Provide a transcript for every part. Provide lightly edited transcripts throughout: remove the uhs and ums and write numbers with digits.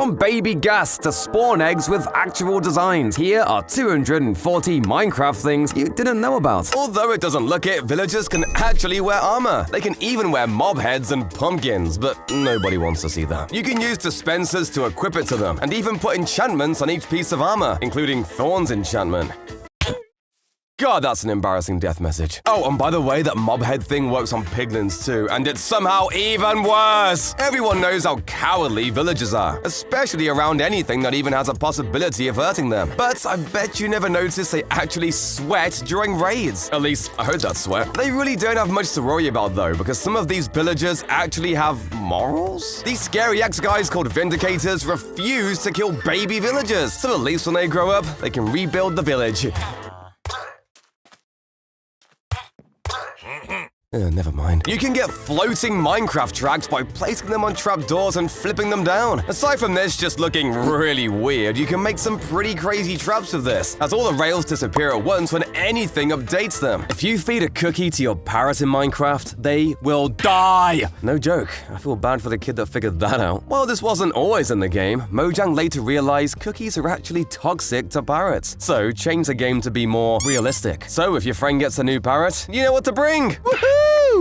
From baby gas to spawn eggs with actual designs, here are 240 Minecraft things you didn't know about. Although it doesn't look it, villagers can actually wear armor. They can even wear mob heads and pumpkins, but nobody wants to see that. You can use dispensers to equip it to them, and even put enchantments on each piece of armor, including Thorns enchantment. God, that's an embarrassing death message. Oh, and by the way, that mob head thing works on piglins too, and it's somehow even worse! Everyone knows how cowardly villagers are, especially around anything that even has a possibility of hurting them. But I bet you never noticed they actually sweat during raids. At least, I heard that sweat. They really don't have much to worry about though, because some of these villagers actually have morals? These scary ex-guys called Vindicators refuse to kill baby villagers, so at least when they grow up, they can rebuild the village. Never mind. You can get floating Minecraft tracks by placing them on trapdoors and flipping them down. Aside from this just looking really weird, you can make some pretty crazy traps with this, as all the rails disappear at once when anything updates them. If you feed a cookie to your parrot in Minecraft, they will die! No joke, I feel bad for the kid that figured that out. While this wasn't always in the game, Mojang later realized cookies are actually toxic to parrots, so changed the game to be more realistic. So if your friend gets a new parrot, you know what to bring! Woohoo!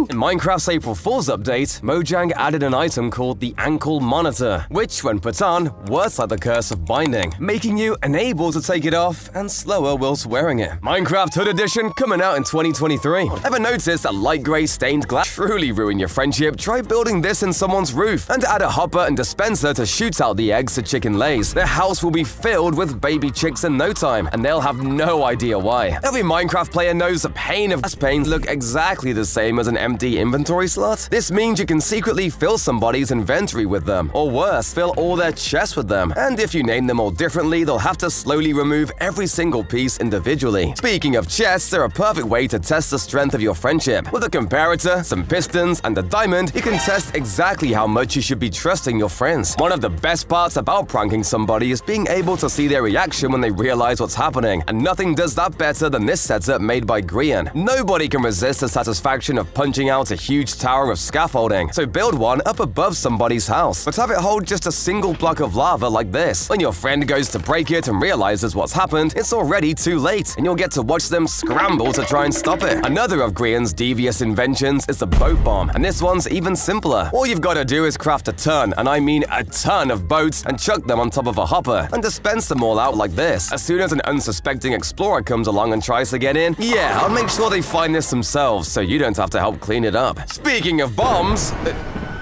In Minecraft's April Fool's update, Mojang added an item called the Ankle Monitor, which, when put on, works like the curse of binding, making you unable to take it off and slower whilst wearing it. Minecraft Hood Edition coming out in 2023. Ever noticed that light grey stained glass truly ruin your friendship? Try building this in someone's roof, and add a hopper and dispenser to shoot out the eggs the chicken lays. Their house will be filled with baby chicks in no time, and they'll have no idea why. Every Minecraft player knows the pain of glass panes look exactly the same as an empty inventory slot. This means you can secretly fill somebody's inventory with them, or worse, fill all their chests with them. And if you name them all differently, they'll have to slowly remove every single piece individually. Speaking of chests, they're a perfect way to test the strength of your friendship. With a comparator, some pistons, and a diamond, you can test exactly how much you should be trusting your friends. One of the best parts about pranking somebody is being able to see their reaction when they realize what's happening, and nothing does that better than this setup made by Grian. Nobody can resist the satisfaction of punching out a huge tower of scaffolding, so build one up above somebody's house, but have it hold just a single block of lava like this. When your friend goes to break it and realizes what's happened, it's already too late, and you'll get to watch them scramble to try and stop it. Another of Grian's devious inventions is the boat bomb, and this one's even simpler. All you've got to do is craft a ton, and I mean a ton of boats, and chuck them on top of a hopper, and dispense them all out like this. As soon as an unsuspecting explorer comes along and tries to get in, yeah, I'll make sure they find this themselves, so you don't have to help clean it up. Speaking of bombs,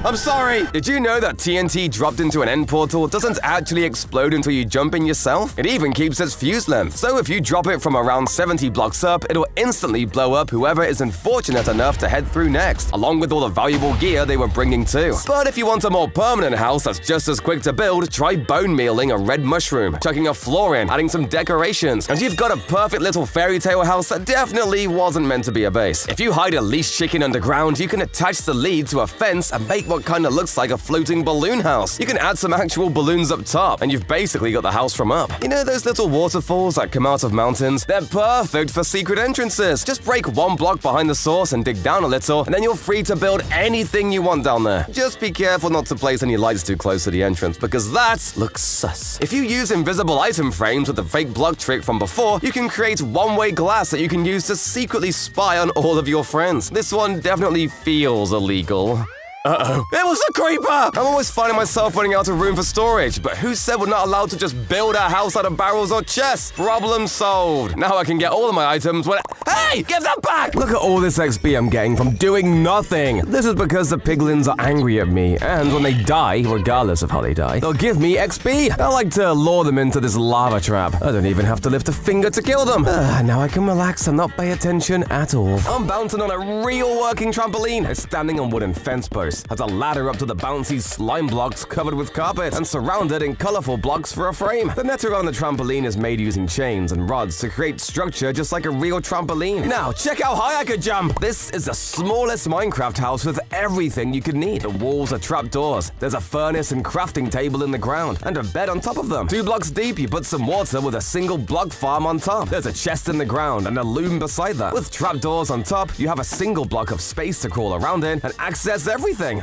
I'm sorry! Did you know that TNT dropped into an end portal doesn't actually explode until you jump in yourself? It even keeps its fuse length, so if you drop it from around 70 blocks up, it'll instantly blow up whoever is unfortunate enough to head through next, along with all the valuable gear they were bringing too. But if you want a more permanent house that's just as quick to build, try bone mealing a red mushroom, chucking a floor in, adding some decorations, and you've got a perfect little fairy tale house that definitely wasn't meant to be a base. If you hide a leashed chicken underground, you can attach the lead to a fence and make what kind of looks like a floating balloon house. You can add some actual balloons up top, and you've basically got the house from up. You know those little waterfalls that come out of mountains? They're perfect for secret entrances. Just break one block behind the source and dig down a little, and then you're free to build anything you want down there. Just be careful not to place any lights too close to the entrance, because that looks sus. If you use invisible item frames with the fake block trick from before, you can create one-way glass that you can use to secretly spy on all of your friends. This one definitely feels illegal. Uh-oh. It was a creeper! I'm always finding myself running out of room for storage, but who said we're not allowed to just build a house out of barrels or chests? Problem solved. Now I can get all of my items when— Hey! Give that back! Look at all this XP I'm getting from doing nothing. This is because the piglins are angry at me, and when they die, regardless of how they die, they'll give me XP. I like to lure them into this lava trap. I don't even have to lift a finger to kill them. Now I can relax and not pay attention at all. I'm bouncing on a real working trampoline. It's standing on wooden fence posts. Has a ladder up to the bouncy slime blocks covered with carpet and surrounded in colorful blocks for a frame. The net around the trampoline is made using chains and rods to create structure just like a real trampoline. Now, check how high I could jump! This is the smallest Minecraft house with everything you could need. The walls are trapdoors, there's a furnace and crafting table in the ground, and a bed on top of them. 2 blocks deep, you put some water with a single block farm on top. There's a chest in the ground and a loom beside that. With trapdoors on top, you have a single block of space to crawl around in and access everything. everything.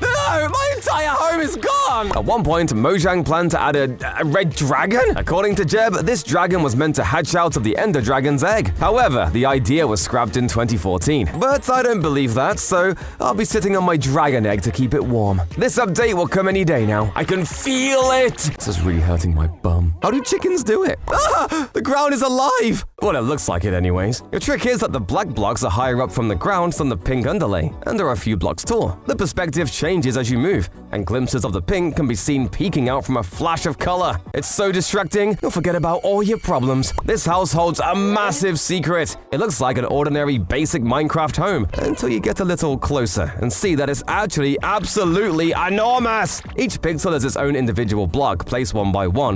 No, my entire home is gone! At one point, Mojang planned to add a red dragon? According to Jeb, this dragon was meant to hatch out of the Ender Dragon's egg. However, the idea was scrapped in 2014. But I don't believe that, so I'll be sitting on my dragon egg to keep it warm. This update will come any day now. I can feel it! This is really hurting my bum. How do chickens do it? Ah! The ground is alive! Well, it looks like it anyways. The trick is that the black blocks are higher up from the ground than the pink underlay, and are a few blocks tall. The perspective changes as you move, and glimpses of the pink can be seen peeking out from a flash of color. It's so distracting, you'll forget about all your problems. This house holds a massive secret. It looks like an ordinary basic Minecraft home, until you get a little closer and see that it's actually absolutely enormous. Each pixel is its own individual block, placed one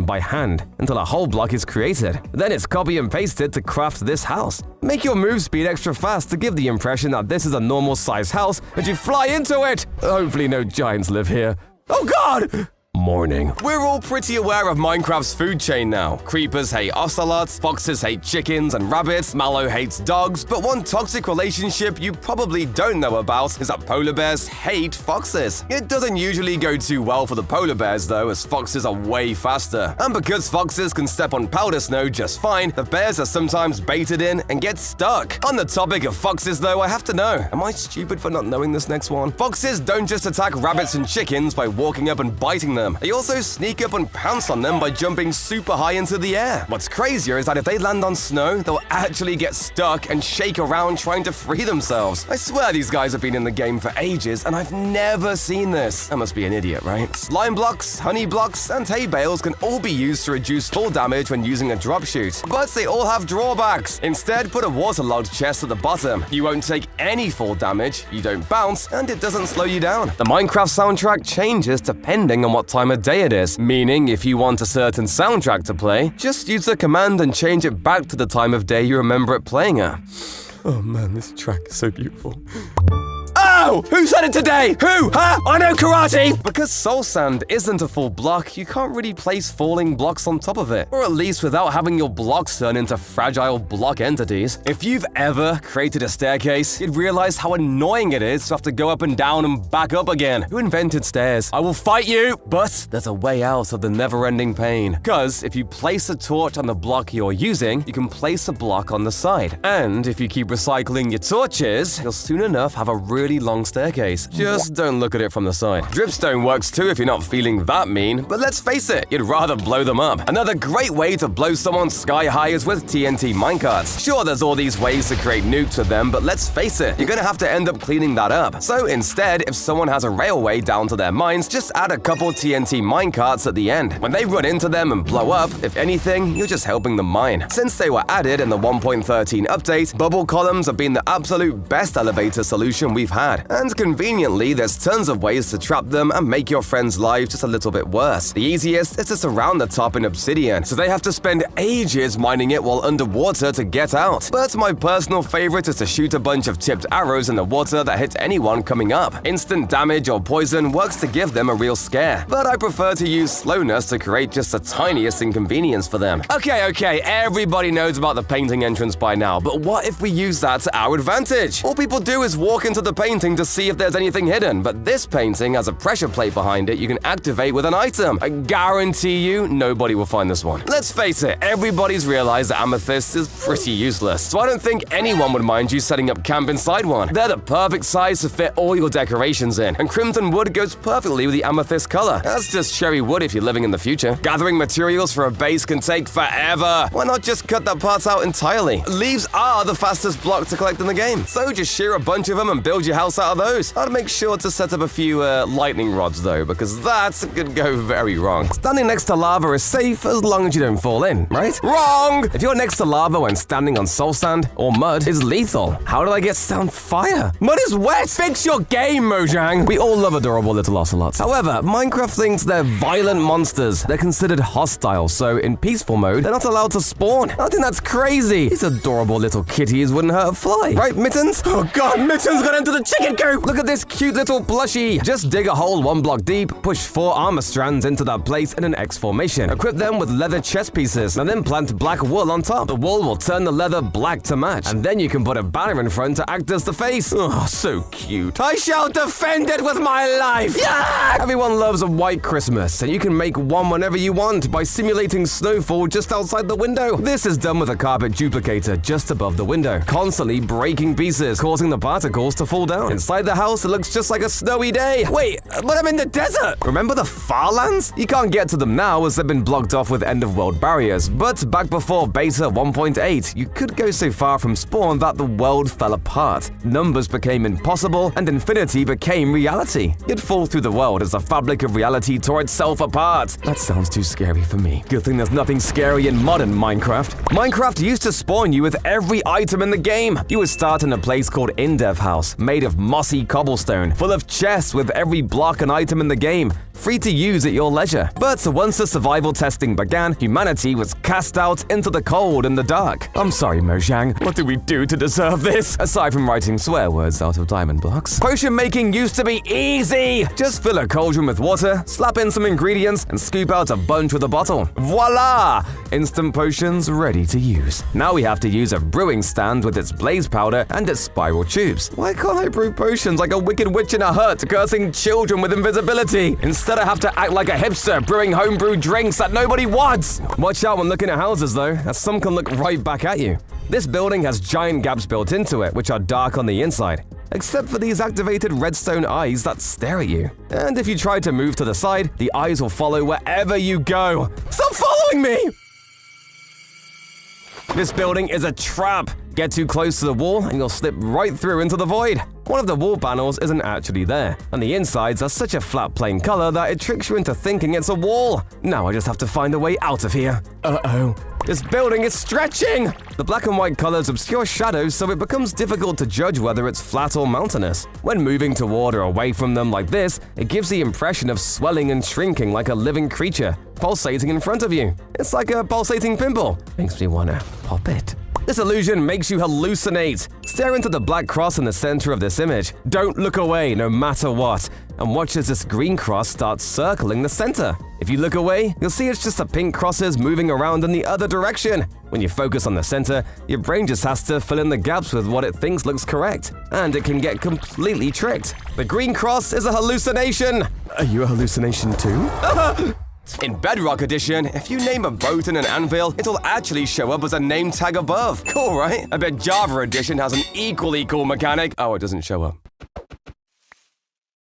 by hand, until a whole block is created. Then it's copy and pasted to craft this house. Make your move speed extra fast to give the impression that this is a normal size house and you fly into it. Hopefully no giants live here. Oh God! Morning. We're all pretty aware of Minecraft's food chain now. Creepers hate ocelots, foxes hate chickens and rabbits, Mallow hates dogs, but one toxic relationship you probably don't know about is that polar bears hate foxes. It doesn't usually go too well for the polar bears though, as foxes are way faster. And because foxes can step on powder snow just fine, the bears are sometimes baited in and get stuck. On the topic of foxes though, I have to know, am I stupid for not knowing this next one? Foxes don't just attack rabbits and chickens by walking up and biting them. They also sneak up and pounce on them by jumping super high into the air. What's crazier is that if they land on snow, they'll actually get stuck and shake around trying to free themselves. I swear these guys have been in the game for ages and I've never seen this. I must be an idiot, right? Slime blocks, honey blocks, and hay bales can all be used to reduce fall damage when using a drop chute, but they all have drawbacks. Instead, put a waterlogged chest at the bottom. You won't take any fall damage, you don't bounce, and it doesn't slow you down. The Minecraft soundtrack changes depending on what time of day it is, meaning if you want a certain soundtrack to play, just use the command and change it back to the time of day you remember it playing at. Oh man, this track is so beautiful. Oh! Who said it today? Who? Huh? I know karate! Because soul sand isn't a full block, you can't really place falling blocks on top of it. Or at least without having your blocks turn into fragile block entities. If you've ever created a staircase, you'd realize how annoying it is to have to go up and down and back up again. Who invented stairs? I will fight you! But there's a way out of the never-ending pain. Because if you place a torch on the block you're using, you can place a block on the side. And if you keep recycling your torches, you'll soon enough have a really long staircase. Just don't look at it from the side. Dripstone works too if you're not feeling that mean, but let's face it, you'd rather blow them up. Another great way to blow someone sky high is with TNT minecarts. Sure, there's all these ways to create nukes with them, but let's face it, you're gonna have to end up cleaning that up. So instead, if someone has a railway down to their mines, just add a couple TNT minecarts at the end. When they run into them and blow up, if anything, you're just helping them mine. Since they were added in the 1.13 update, bubble columns have been the absolute best elevator solution we've had. And conveniently, there's tons of ways to trap them and make your friends' lives just a little bit worse. The easiest is to surround the top in obsidian, so they have to spend ages mining it while underwater to get out. But my personal favorite is to shoot a bunch of tipped arrows in the water that hit anyone coming up. Instant damage or poison works to give them a real scare, but I prefer to use slowness to create just the tiniest inconvenience for them. Okay, everybody knows about the painting entrance by now, but what if we use that to our advantage? All people do is walk into the painting to see if there's anything hidden, but this painting has a pressure plate behind it you can activate with an item. I guarantee you, nobody will find this one. Let's face it, everybody's realized that amethyst is pretty useless, so I don't think anyone would mind you setting up camp inside one. They're the perfect size to fit all your decorations in, and crimson wood goes perfectly with the amethyst color. That's just cherry wood if you're living in the future. Gathering materials for a base can take forever. Why not just cut that part out entirely? Leaves are the fastest block to collect in the game, so just shear a bunch of them and build your house out of those. I'd make sure to set up a few lightning rods though, because that could go very wrong. Standing next to lava is safe as long as you don't fall in, right? Wrong! If you're next to lava when standing on soul sand or mud, it's lethal. How did I get on fire? Mud is wet! Fix your game, Mojang! We all love adorable little ocelots. However, Minecraft thinks they're violent monsters. They're considered hostile, so in peaceful mode, they're not allowed to spawn. I think that's crazy. These adorable little kitties wouldn't hurt a fly. Right, Mittens? Oh god, Mittens got into the chicken it go! Look at this cute little plushie! Just dig a hole 1 block deep, push 4 armor strands into that place in an X formation. Equip them with leather chest pieces, and then plant black wool on top. The wool will turn the leather black to match, and then you can put a banner in front to act as the face. Oh, so cute. I shall defend it with my life! Yeah! Everyone loves a white Christmas, and you can make one whenever you want by simulating snowfall just outside the window. This is done with a carpet duplicator just above the window, constantly breaking pieces, causing the particles to fall down. Inside the house, it looks just like a snowy day. Wait, but I'm in the desert! Remember the Farlands? You can't get to them now as they've been blocked off with end-of-world barriers, but back before Beta 1.8, you could go so far from spawn that the world fell apart. Numbers became impossible, and infinity became reality. You'd fall through the world as the fabric of reality tore itself apart. That sounds too scary for me. Good thing there's nothing scary in modern Minecraft. Minecraft used to spawn you with every item in the game. You would start in a place called Indev House, made of mossy cobblestone, full of chests with every block and item in the game, free to use at your leisure. But once the survival testing began, humanity was cast out into the cold and the dark. I'm sorry, Mojang. What did we do to deserve this? Aside from writing swear words out of diamond blocks. Potion making used to be easy! Just fill a cauldron with water, slap in some ingredients, and scoop out a bunch with a bottle. Voila! Instant potions ready to use. Now we have to use a brewing stand with its blaze powder and its spiral tubes. Why can't I brew potions like a wicked witch in a hut cursing children with invisibility? Instead I have to act like a hipster brewing homebrewed drinks that nobody wants. Watch out when looking at houses though, as some can look right back at you. This building has giant gaps built into it, which are dark on the inside, except for these activated redstone eyes that stare at you. And if you try to move to the side, the eyes will follow wherever you go. Stop following me! This building is a trap. Get too close to the wall and you'll slip right through into the void. One of the wall panels isn't actually there, and the insides are such a flat plain color that it tricks you into thinking it's a wall. Now I just have to find a way out of here. Uh-oh. This building is stretching! The black and white colors obscure shadows, so it becomes difficult to judge whether it's flat or mountainous. When moving toward or away from them like this, it gives the impression of swelling and shrinking like a living creature, pulsating in front of you. It's like a pulsating pimple. Makes me wanna pop it. This illusion makes you hallucinate. Stare into the black cross in the center of this image. Don't look away no matter what, and watch as this green cross starts circling the center. If you look away, you'll see it's just the pink crosses moving around in the other direction. When you focus on the center, your brain just has to fill in the gaps with what it thinks looks correct, and it can get completely tricked. The green cross is a hallucination. Are you a hallucination too? In Bedrock Edition, if you name a boat in an anvil, it'll actually show up as a name tag above. Cool, right? I bet Java Edition has an equally cool mechanic. Oh, it doesn't show up.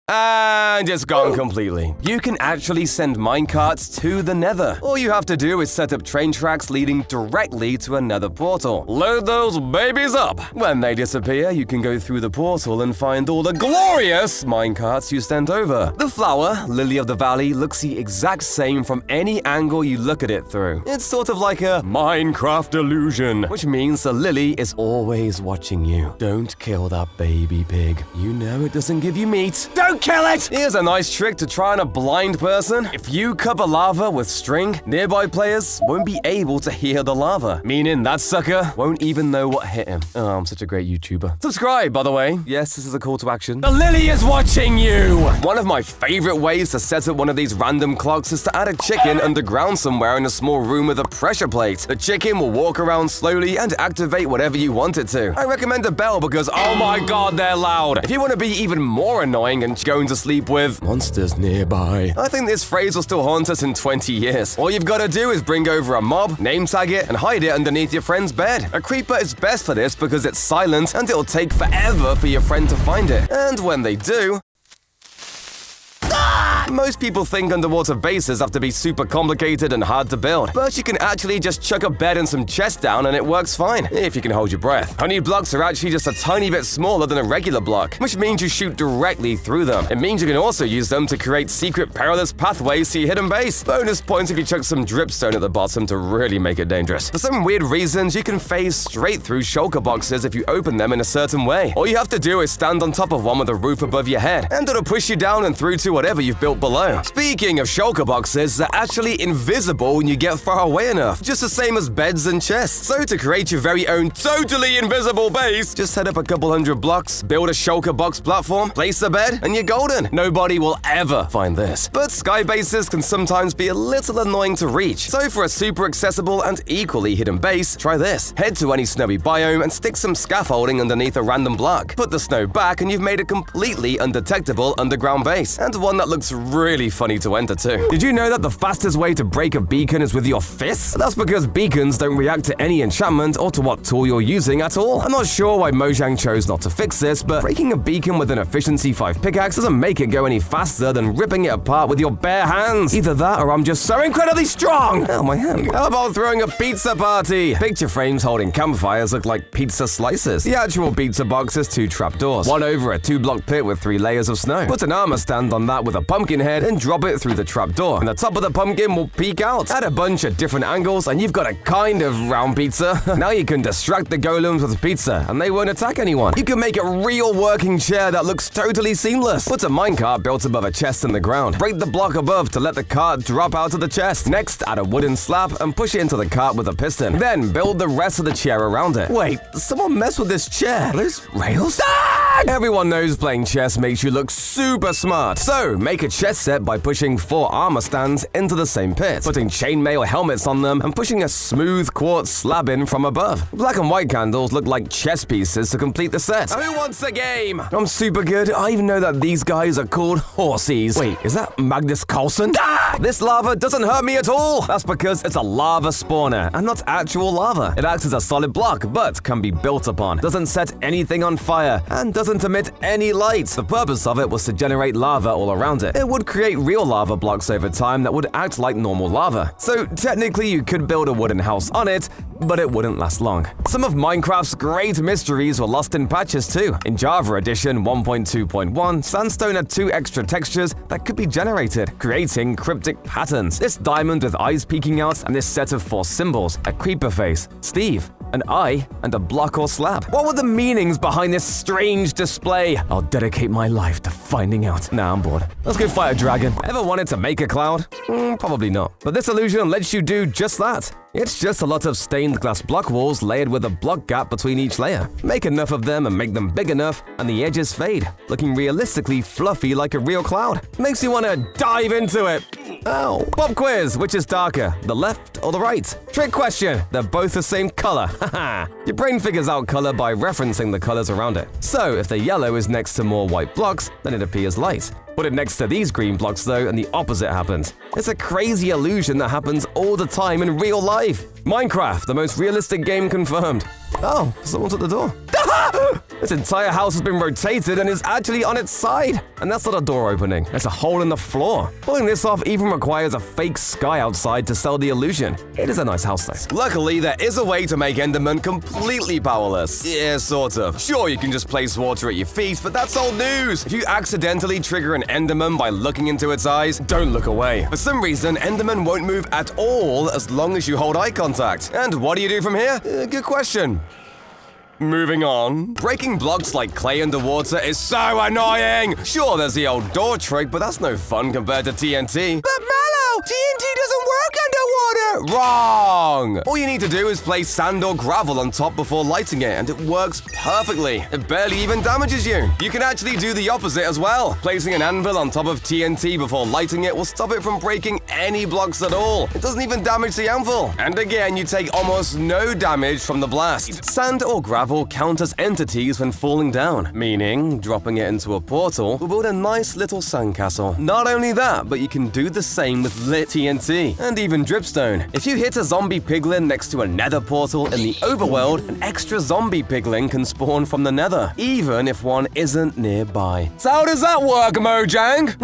And it's gone completely. You can actually send minecarts to the Nether. All you have to do is set up train tracks leading directly to a Nether portal. Load those babies up. When they disappear, you can go through the portal and find all the glorious minecarts you sent over. The flower, Lily of the Valley, looks the exact same from any angle you look at it through. It's sort of like a Minecraft illusion, which means the lily is always watching you. Don't kill that baby pig. You know it doesn't give you meat. Don't kill it! Here's a nice trick to try on a blind person. If you cover lava with string, nearby players won't be able to hear the lava, meaning that sucker won't even know what hit him. Oh, I'm such a great YouTuber. Subscribe, by the way. Yes, this is a call to action. The lily is watching you! One of my favorite ways to set up one of these random clocks is to add a chicken underground somewhere in a small room with a pressure plate. The chicken will walk around slowly and activate whatever you want it to. I recommend a bell because, oh my god, they're loud. If you want to be even more annoying and going to sleep with monsters nearby, I think this phrase will still haunt us in 20 years. All you've got to do is bring over a mob, name tag it, and hide it underneath your friend's bed. A creeper is best for this because it's silent and it'll take forever for your friend to find it. And when they do, most people think underwater bases have to be super complicated and hard to build, but you can actually just chuck a bed and some chests down and it works fine, if you can hold your breath. Honey blocks are actually just a tiny bit smaller than a regular block, which means you shoot directly through them. It means you can also use them to create secret perilous pathways to your hidden base. Bonus points if you chuck some dripstone at the bottom to really make it dangerous. For some weird reasons, you can phase straight through shulker boxes if you open them in a certain way. All you have to do is stand on top of one with a roof above your head, and it'll push you down and through to whatever you've built built below. Speaking of shulker boxes, they're actually invisible when you get far away enough, just the same as beds and chests. So to create your very own totally invisible base, just head up a couple hundred blocks, build a shulker box platform, place a bed, and you're golden. Nobody will ever find this. But sky bases can sometimes be a little annoying to reach. So for a super accessible and equally hidden base, try this. Head to any snowy biome and stick some scaffolding underneath a random block. Put the snow back and you've made a completely undetectable underground base, and one that looks really funny to enter too. Did you know that the fastest way to break a beacon is with your fists? That's because beacons don't react to any enchantment or to what tool you're using at all. I'm not sure why Mojang chose not to fix this, but breaking a beacon with an efficiency 5 pickaxe doesn't make it go any faster than ripping it apart with your bare hands. Either that or I'm just so incredibly strong. Oh, my hand. How about throwing a pizza party? Picture frames holding campfires look like pizza slices. The actual pizza box has 2 trapdoors, one over a 2-block pit with 3 layers of snow. Put an armor stand on that with a pumpkin head and drop it through the trapdoor, and the top of the pumpkin will peek out. Add a bunch of different angles and you've got a kind of round pizza. Now you can distract the golems with pizza and they won't attack anyone. You can make a real working chair that looks totally seamless. Put a minecart built above a chest in the ground. Break the block above to let the cart drop out of the chest. Next, add a wooden slab and push it into the cart with a piston. Then build the rest of the chair around it. Wait, someone messed with this chair. Are those rails? Ah! Everyone knows playing chess makes you look super smart. So, make a chess set by pushing 4 armor stands into the same pit, putting chainmail helmets on them, and pushing a smooth quartz slab in from above. Black and white candles look like chess pieces to complete the set. Who wants a game? I'm super good. I even know that these guys are called horsies. Wait, is that Magnus Carlsen? Ah! This lava doesn't hurt me at all. That's because it's a lava spawner and not actual lava. It acts as a solid block, but can be built upon, doesn't set anything on fire, and doesn't emit any light. The purpose of it was to generate lava all around it. It would create real lava blocks over time that would act like normal lava. So technically you could build a wooden house on it, but it wouldn't last long. Some of Minecraft's great mysteries were lost in patches too. In Java Edition 1.2.1, Sandstone had 2 extra textures that could be generated, creating cryptic patterns. This diamond with eyes peeking out, and this set of 4 symbols, a creeper face, Steve, an eye, and a block or slab. What were the meanings behind this strange display? I'll dedicate my life to finding out. Nah, I'm bored. Let's go fight a dragon. Ever wanted to make a cloud? Probably not. But this illusion lets you do just that. It's just a lot of stained glass block walls layered with a block gap between each layer. Make enough of them and make them big enough, and the edges fade, looking realistically fluffy like a real cloud. Makes you want to dive into it. Ow. Pop quiz, which is darker, the left or the right? Trick question, they're both the same color. Haha. Your brain figures out color by referencing the colors around it. So if the yellow is next to more white blocks, then it appears light. Put it next to these green blocks though, and the opposite happens. It's a crazy illusion that happens all the time in real life. Minecraft, the most realistic game confirmed. Oh, someone's at the door. This entire house has been rotated and is actually on its side. And that's not a door opening, it's a hole in the floor. Pulling this off even requires a fake sky outside to sell the illusion. It is a nice house though. Luckily, there is a way to make Enderman completely powerless. Yeah, sort of. Sure, you can just place water at your feet, but that's old news. If you accidentally trigger an Enderman by looking into its eyes, don't look away. For some reason, Enderman won't move at all as long as you hold eye contact. And what do you do from here? Good question. Moving on. Breaking blocks like clay underwater is so annoying! Sure, there's the old door trick, but that's no fun compared to TNT. But Mallow, TNT doesn't work underwater! Wrong! All you need to do is place sand or gravel on top before lighting it, and it works perfectly. It barely even damages you. You can actually do the opposite as well. Placing an anvil on top of TNT before lighting it will stop it from breaking any blocks at all. It doesn't even damage the anvil. And again, you take almost no damage from the blast. Sand or gravel count as entities when falling down, meaning dropping it into a portal will build a nice little sandcastle. Not only that, but you can do the same with lit TNT and even dripstone. If you hit a zombie piglin next to a nether portal in the overworld, an extra zombie piglin can spawn from the nether, even if one isn't nearby. So how does that work, Mojang?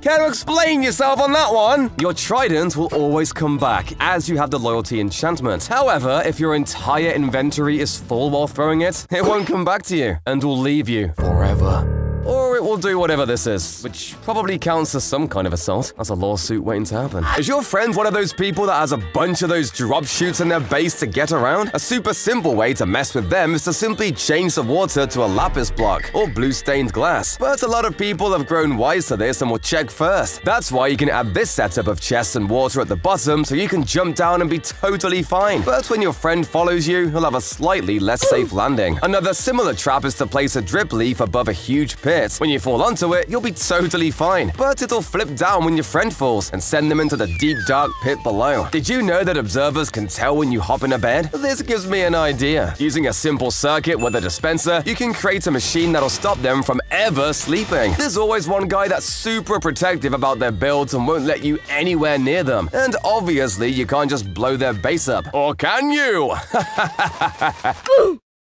Care to explain yourself on that one? Your trident will always come back, as you have the loyalty enchantment. However, if your entire inventory is full while throwing it won't come back to you, and will leave you forever. Or it we'll do whatever this is, which probably counts as some kind of assault. That's a lawsuit waiting to happen. Is your friend one of those people that has a bunch of those drop chutes in their base to get around? A super simple way to mess with them is to simply change the water to a lapis block or blue stained glass. But a lot of people have grown wise to this and will check first. That's why you can add this setup of chests and water at the bottom so you can jump down and be totally fine. But when your friend follows you, he'll have a slightly less safe landing. Another similar trap is to place a drip leaf above a huge pit. When you fall onto it, you'll be totally fine. But it'll flip down when your friend falls and send them into the deep dark pit below. Did you know that observers can tell when you hop in a bed? This gives me an idea. Using a simple circuit with a dispenser, you can create a machine that'll stop them from ever sleeping. There's always one guy that's super protective about their builds and won't let you anywhere near them. And obviously, you can't just blow their base up. Or can you?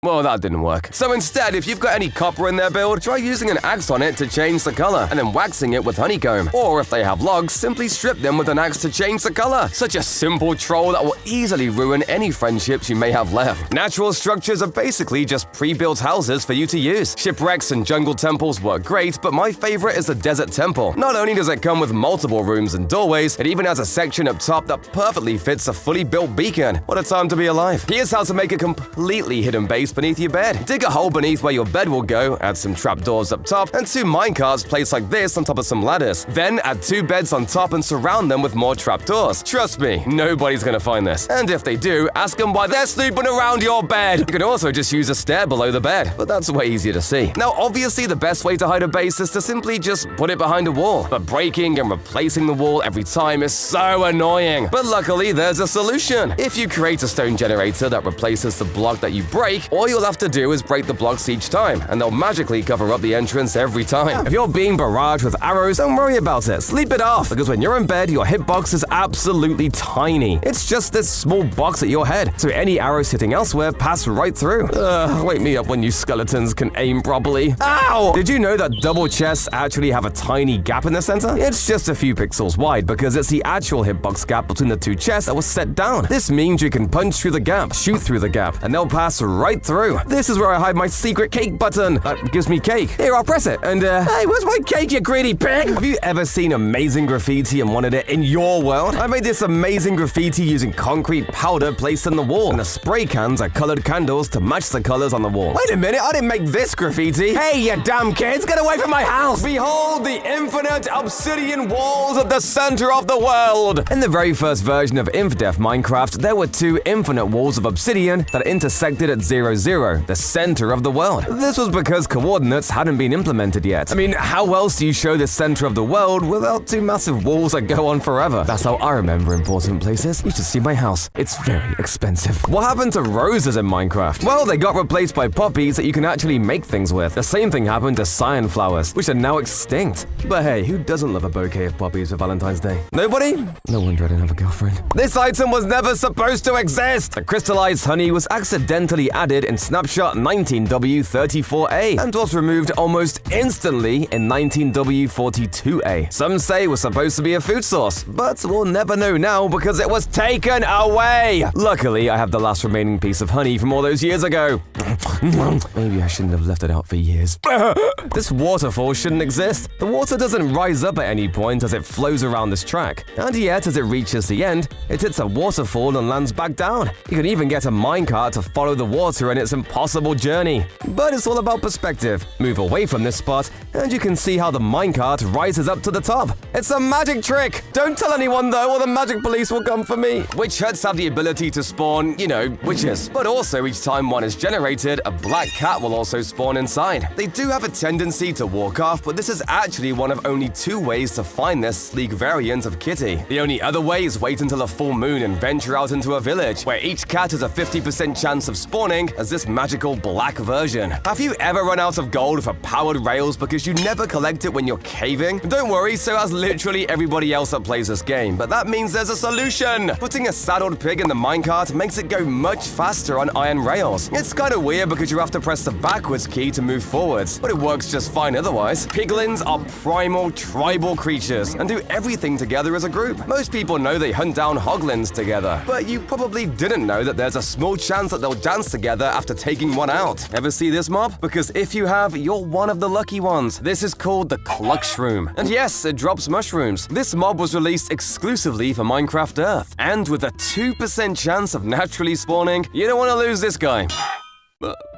Well, that didn't work. So instead, if you've got any copper in their build, try using an axe on it to change the color, and then waxing it with honeycomb. Or if they have logs, simply strip them with an axe to change the color. Such a simple troll that will easily ruin any friendships you may have left. Natural structures are basically just pre-built houses for you to use. Shipwrecks and jungle temples work great, but my favorite is the desert temple. Not only does it come with multiple rooms and doorways, it even has a section up top that perfectly fits a fully built beacon. What a time to be alive. Here's how to make a completely hidden base beneath your bed. Dig a hole beneath where your bed will go, add some trapdoors up top, and 2 minecarts placed like this on top of some ladders. Then add 2 beds on top and surround them with more trapdoors. Trust me, nobody's gonna find this. And if they do, ask them why they're sleeping around your bed. You can also just use a stair below the bed, but that's way easier to see. Now, obviously, the best way to hide a base is to simply just put it behind a wall. But breaking and replacing the wall every time is so annoying. But luckily, there's a solution. If you create a stone generator that replaces the block that you break, all you'll have to do is break the blocks each time, and they'll magically cover up the entrance every time. If you're being barraged with arrows, don't worry about it. Sleep it off, because when you're in bed, your hitbox is absolutely tiny. It's just this small box at your head, so any arrows hitting elsewhere pass right through. Wake me up when you skeletons can aim properly. Ow! Did you know that double chests actually have a tiny gap in the center? It's just a few pixels wide, because it's the actual hitbox gap between the 2 chests that was set down. This means you can punch through the gap, shoot through the gap, and they'll pass right through. This is where I hide my secret cake button. That gives me cake. Here, I'll press it. And, hey, where's my cake, you greedy pig? Have you ever seen amazing graffiti and wanted it in your world? I made this amazing graffiti using concrete powder placed in the wall, and the spray cans are colored candles to match the colors on the wall. Wait a minute, I didn't make this graffiti. Hey, you dumb kids, get away from my house. Behold the infinite obsidian walls at the center of the world. In the very first version of Infdef Minecraft, there were 2 infinite walls of obsidian that intersected at 0, 0, the center of the world. This was because coordinates hadn't been implemented yet. I mean, how else do you show the center of the world without 2 massive walls that go on forever? That's how I remember important places. You should see my house. It's very expensive. What happened to roses in Minecraft? Well, they got replaced by poppies that you can actually make things with. The same thing happened to cyan flowers, which are now extinct. But hey, who doesn't love a bouquet of poppies for Valentine's Day? Nobody? No wonder I didn't have a girlfriend. This item was never supposed to exist! The crystallized honey was accidentally added in snapshot 19W34A and was removed almost instantly in 19W42A. Some say it was supposed to be a food source, but we'll never know now because it was taken away! Luckily, I have the last remaining piece of honey from all those years ago. Maybe I shouldn't have left it out for years. This waterfall shouldn't exist. The water doesn't rise up at any point as it flows around this track, and yet as it reaches the end, it hits a waterfall and lands back down. You can even get a minecart to follow the water in its impossible journey. But it's all about perspective. Move away from this spot, and you can see how the minecart rises up to the top. It's a magic trick! Don't tell anyone though, or the magic police will come for me. Witch huts have the ability to spawn, witches. But also each time one is generated, a black cat will also spawn inside. They do have a tendency to walk off, but this is actually one of only 2 ways to find this sleek variant of Kitty. The only other way is wait until a full moon and venture out into a village, where each cat has a 50% chance of spawning as this magical black version. Have you ever run out of gold for powered rails because you never collect it when you're caving? Don't worry, so has literally everybody else that plays this game, but that means there's a solution! Putting a saddled pig in the minecart makes it go much faster on iron rails. It's kinda weird because you have to press the backwards key to move forwards, but it works just fine otherwise. Piglins are primal tribal creatures and do everything together as a group. Most people know they hunt down hoglins together, but you probably didn't know that there's a small chance that they'll dance together after taking one out. Ever see this mob? Because if you have, you're one of the lucky ones. This is called the Cluck Shroom. And yes, it drops mushrooms. This mob was released exclusively for Minecraft Earth. And with a 2% chance of naturally spawning, you don't want to lose this guy.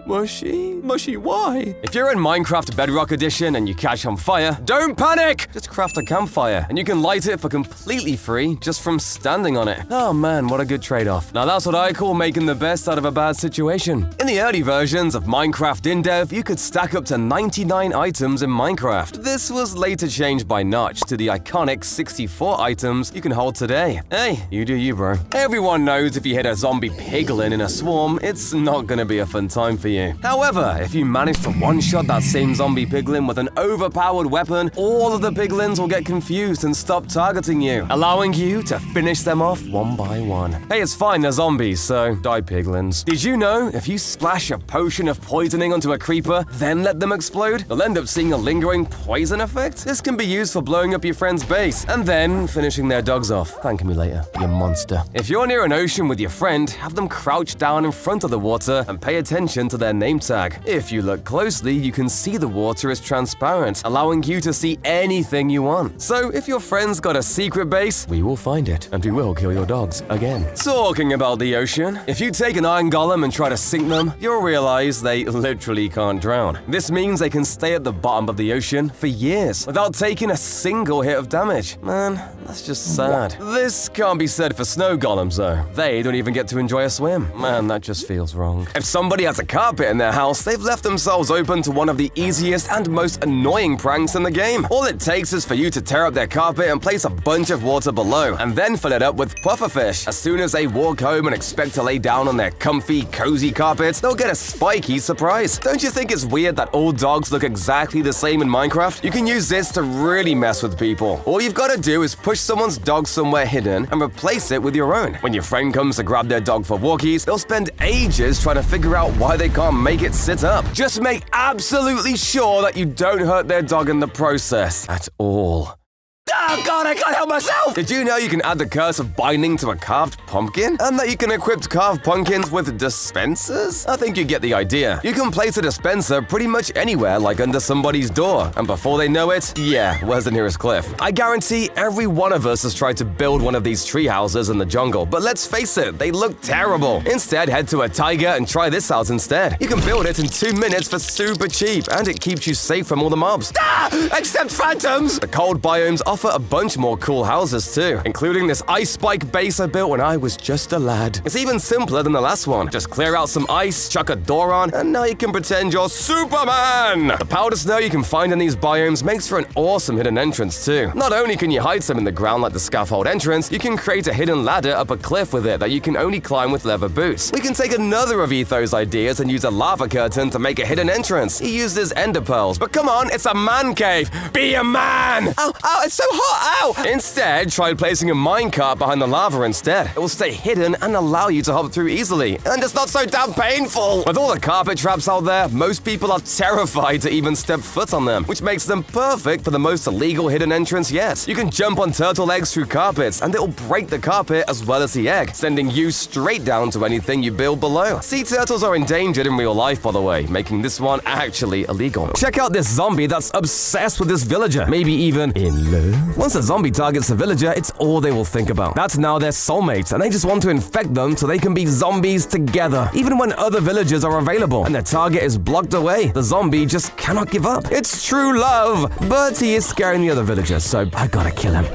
Mushy? Mushy, why? If you're in Minecraft Bedrock Edition and you catch on fire, don't panic! Just craft a campfire, and you can light it for completely free just from standing on it. Oh man, what a good trade-off. Now that's what I call making the best out of a bad situation. In the early versions of Minecraft InDev, you could stack up to 99 items in Minecraft. This was later changed by Notch to the iconic 64 items you can hold today. Hey, you do you, bro. Everyone knows if you hit a zombie piglin in a swarm, it's not gonna be a fun time for you. However, if you manage to one-shot that same zombie piglin with an overpowered weapon, all of the piglins will get confused and stop targeting you, allowing you to finish them off one by one. Hey, it's fine, they're zombies, so die piglins. Did you know if you splash a potion of poisoning onto a creeper, then let them explode, they'll end up seeing a lingering poison effect? This can be used for blowing up your friend's base, and then finishing their dogs off. Thank me later, you monster. If you're near an ocean with your friend, have them crouch down in front of the water and pay attention to their name tag. If you look closely, you can see the water is transparent, allowing you to see anything you want. So if your friend's got a secret base, we will find it, and we will kill your dogs again. Talking about the ocean, if you take an iron golem and try to sink them, you'll realize they literally can't drown. This means they can stay at the bottom of the ocean for years without taking a single hit of damage. Man, that's just sad. This can't be said for snow golems though. They don't even get to enjoy a swim. Man, that just feels wrong. If somebody has a carpet in their house, they've left themselves open to one of the easiest and most annoying pranks in the game. All it takes is for you to tear up their carpet and place a bunch of water below, and then fill it up with pufferfish. As soon as they walk home and expect to lay down on their comfy, cozy carpets, they'll get a spiky surprise. Don't you think it's weird that all dogs look exactly the same in Minecraft? You can use this to really mess with people. All you've got to do is push someone's dog somewhere hidden and replace it with your own. When your friend comes to grab their dog for walkies, they'll spend ages trying to figure out why they can't make it sit up. Just make absolutely sure that you don't hurt their dog in the process at all. Oh god, I can't help myself! Did you know you can add the curse of binding to a carved pumpkin? And that you can equip carved pumpkins with dispensers? I think you get the idea. You can place a dispenser pretty much anywhere, like under somebody's door. And before they know it, yeah, where's the nearest cliff? I guarantee every one of us has tried to build one of these tree houses in the jungle, but let's face it, they look terrible. Instead, head to a taiga and try this out instead. You can build it in 2 minutes for super cheap, and it keeps you safe from all the mobs. Except phantoms! The cold biomes offer a bunch more cool houses too, including this ice spike base I built when I was just a lad. It's even simpler than the last one. Just clear out some ice, chuck a door on, and now you can pretend you're Superman! The powder snow you can find in these biomes makes for an awesome hidden entrance too. Not only can you hide some in the ground like the scaffold entrance, you can create a hidden ladder up a cliff with it that you can only climb with leather boots. We can take another of Etho's ideas and use a lava curtain to make a hidden entrance. He uses ender pearls, but come on, it's a man cave! Be a man! Ow, it's so hot! Ow! Instead, try placing a minecart behind the lava instead. It will stay hidden and allow you to hop through easily. And it's not so damn painful! With all the carpet traps out there, most people are terrified to even step foot on them, which makes them perfect for the most illegal hidden entrance yet. You can jump on turtle eggs through carpets, and it'll break the carpet as well as the egg, sending you straight down to anything you build below. Sea turtles are endangered in real life, by the way, making this one actually illegal. Check out this zombie that's obsessed with this villager, maybe even in love. Once a zombie targets a villager, it's all they will think about. That's now their soulmates, and they just want to infect them so they can be zombies together. Even when other villagers are available and their target is blocked away, the zombie just cannot give up. It's true love, but he is scaring the other villagers, so I gotta kill him.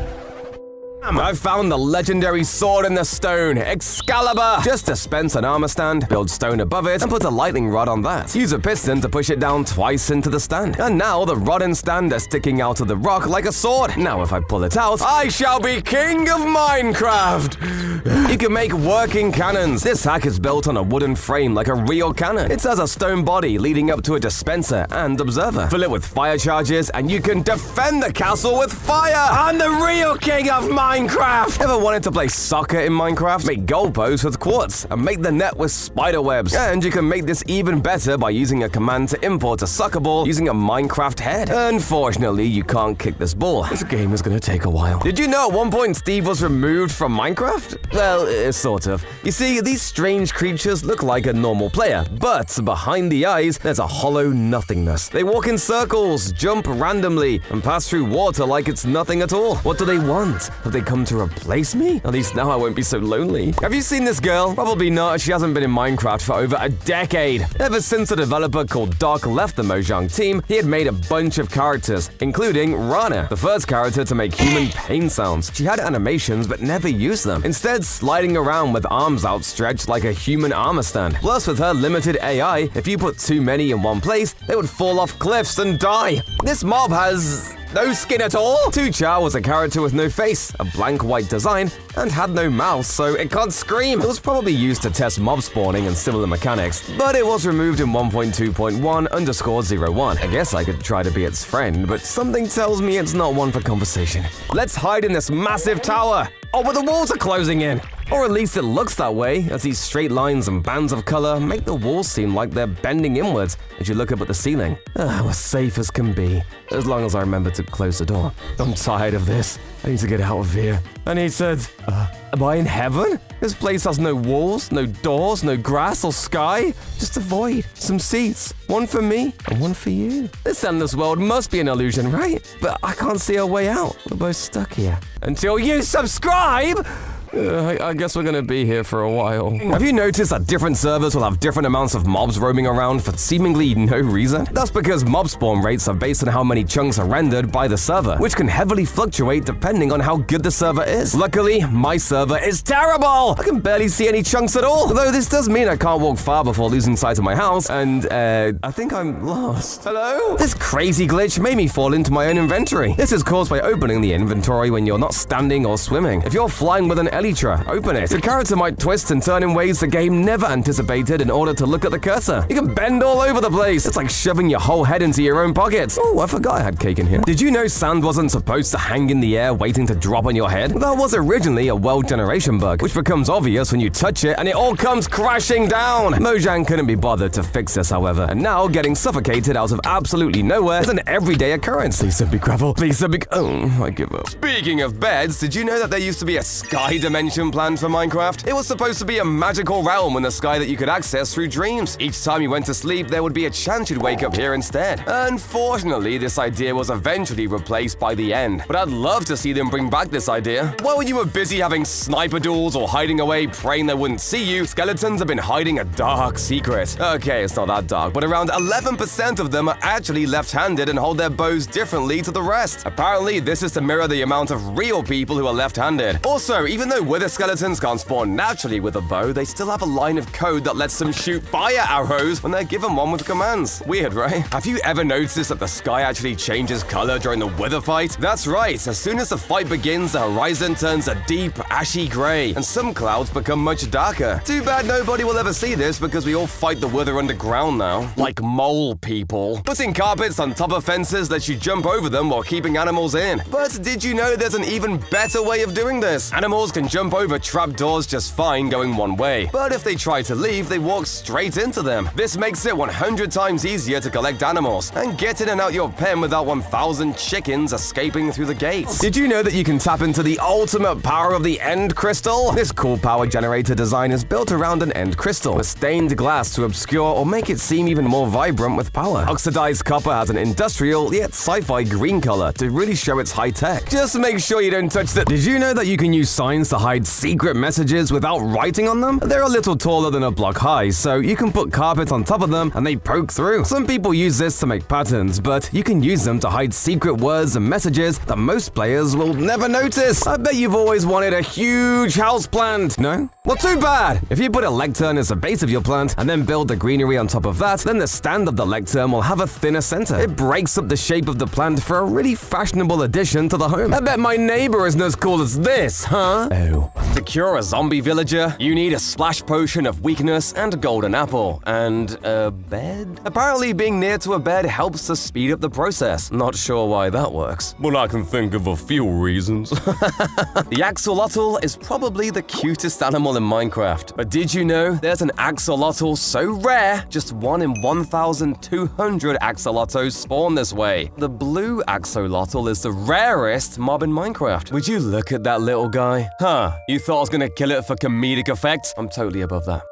I've found the legendary sword in the stone, Excalibur! Just dispense an armor stand, build stone above it, and put a lightning rod on that. Use a piston to push it down twice into the stand. And now the rod and stand are sticking out of the rock like a sword. Now if I pull it out, I shall be king of Minecraft! You can make working cannons. This hack is built on a wooden frame like a real cannon. It has a stone body leading up to a dispenser and observer. Fill it with fire charges, and you can defend the castle with fire! I'm the real king of Minecraft! Minecraft! Ever wanted to play soccer in Minecraft? Make goalposts with quartz and make the net with spider webs. And you can make this even better by using a command to import a soccer ball using a Minecraft head. Unfortunately, you can't kick this ball. This game is gonna take a while. Did you know at one point Steve was removed from Minecraft? Well, sort of. You see, these strange creatures look like a normal player, but behind the eyes, there's a hollow nothingness. They walk in circles, jump randomly, and pass through water like it's nothing at all. What do they want? Have they come to replace me? At least now I won't be so lonely. Have you seen this girl? Probably not. She hasn't been in Minecraft for over a decade. Ever since a developer called Doc left the Mojang team, he had made a bunch of characters, including Rana, the first character to make human pain sounds. She had animations but never used them, instead sliding around with arms outstretched like a human armor stand. Plus, with her limited AI, if you put too many in one place, they would fall off cliffs and die. This mob has no skin at all. Tucha was a character with no face, a blank white design, and had no mouth, so it can't scream. It was probably used to test mob spawning and similar mechanics, but it was removed in 1.2.1_01. I guess I could try to be its friend, but something tells me it's not one for conversation. Let's hide in this massive tower. Oh, but the walls are closing in. Or at least it looks that way, as these straight lines and bands of color make the walls seem like they're bending inwards as you look up at the ceiling. We're safe as can be, as long as I remember to close the door. I'm tired of this. I need to get out of here. And he said, am I in heaven? This place has no walls, no doors, no grass or sky. Just a void, some seats. One for me and one for you. This endless world must be an illusion, right? But I can't see a way out. We're both stuck here. Until you subscribe! I guess we're gonna be here for a while. Have you noticed that different servers will have different amounts of mobs roaming around for seemingly no reason? That's because mob spawn rates are based on how many chunks are rendered by the server, which can heavily fluctuate depending on how good the server is. Luckily, my server is terrible! I can barely see any chunks at all, though this does mean I can't walk far before losing sight of my house, and I think I'm lost. Hello? This crazy glitch made me fall into my own inventory. This is caused by opening the inventory when you're not standing or swimming. If you're flying with an elytra, open it. Your character might twist and turn in ways the game never anticipated in order to look at the cursor. You can bend all over the place. It's like shoving your whole head into your own pockets. Oh, I forgot I had cake in here. Did you know sand wasn't supposed to hang in the air waiting to drop on your head? That was originally a world generation bug, which becomes obvious when you touch it and it all comes crashing down. Mojang couldn't be bothered to fix this, however, and now getting suffocated out of absolutely nowhere is an everyday occurrence. Please don't be gravel. Please don't be... Oh, I give up. Speaking of beds, did you know that there used to be a sky dimension planned for Minecraft? It was supposed to be a magical realm in the sky that you could access through dreams. Each time you went to sleep, there would be a chance you'd wake up here instead. Unfortunately, this idea was eventually replaced by the end, but I'd love to see them bring back this idea. While when you were busy having sniper duels or hiding away praying they wouldn't see you, skeletons have been hiding a dark secret. Okay, it's not that dark, but around 11% of them are actually left-handed and hold their bows differently to the rest. Apparently, this is to mirror the amount of real people who are left-handed. Also, even though wither skeletons can't spawn naturally with a bow, they still have a line of code that lets them shoot fire arrows when they're given one with commands. Weird, right? Have you ever noticed that the sky actually changes color during the wither fight? That's right, as soon as the fight begins, the horizon turns a deep, ashy gray, and some clouds become much darker. Too bad nobody will ever see this because we all fight the wither underground now. Like mole people. Putting carpets on top of fences lets you jump over them while keeping animals in. But did you know there's an even better way of doing this? Animals can jump over trapdoors just fine going one way, but if they try to leave, they walk straight into them. This makes it 100 times easier to collect animals and get in and out your pen without 1,000 chickens escaping through the gates. Did you know that you can tap into the ultimate power of the end crystal? This cool power generator design is built around an end crystal with stained glass to obscure or make it seem even more vibrant with power. Oxidized copper has an industrial yet sci-fi green color to really show it's high tech. Just make sure you don't touch the... Did you know that you can use signs to hide secret messages without writing on them? They're a little taller than a block high, so you can put carpet on top of them and they poke through. Some people use this to make patterns, but you can use them to hide secret words and messages that most players will never notice. I bet you've always wanted a huge house plant, no? Well, too bad! If you put a lectern as the base of your plant and then build the greenery on top of that, then the stand of the lectern will have a thinner center. It breaks up the shape of the plant for a really fashionable addition to the home. I bet my neighbor isn't as cool as this, huh? Mallow. To cure a zombie villager, you need a splash potion of weakness and a golden apple. And a bed? Apparently being near to a bed helps to speed up the process. Not sure why that works. Well, I can think of a few reasons. The axolotl is probably the cutest animal in Minecraft. But did you know there's an axolotl so rare, just 1 in 1,200 axolotls spawn this way? The blue axolotl is the rarest mob in Minecraft. Would you look at that little guy? Huh, you thought I was gonna kill it for comedic effect? I'm totally above that.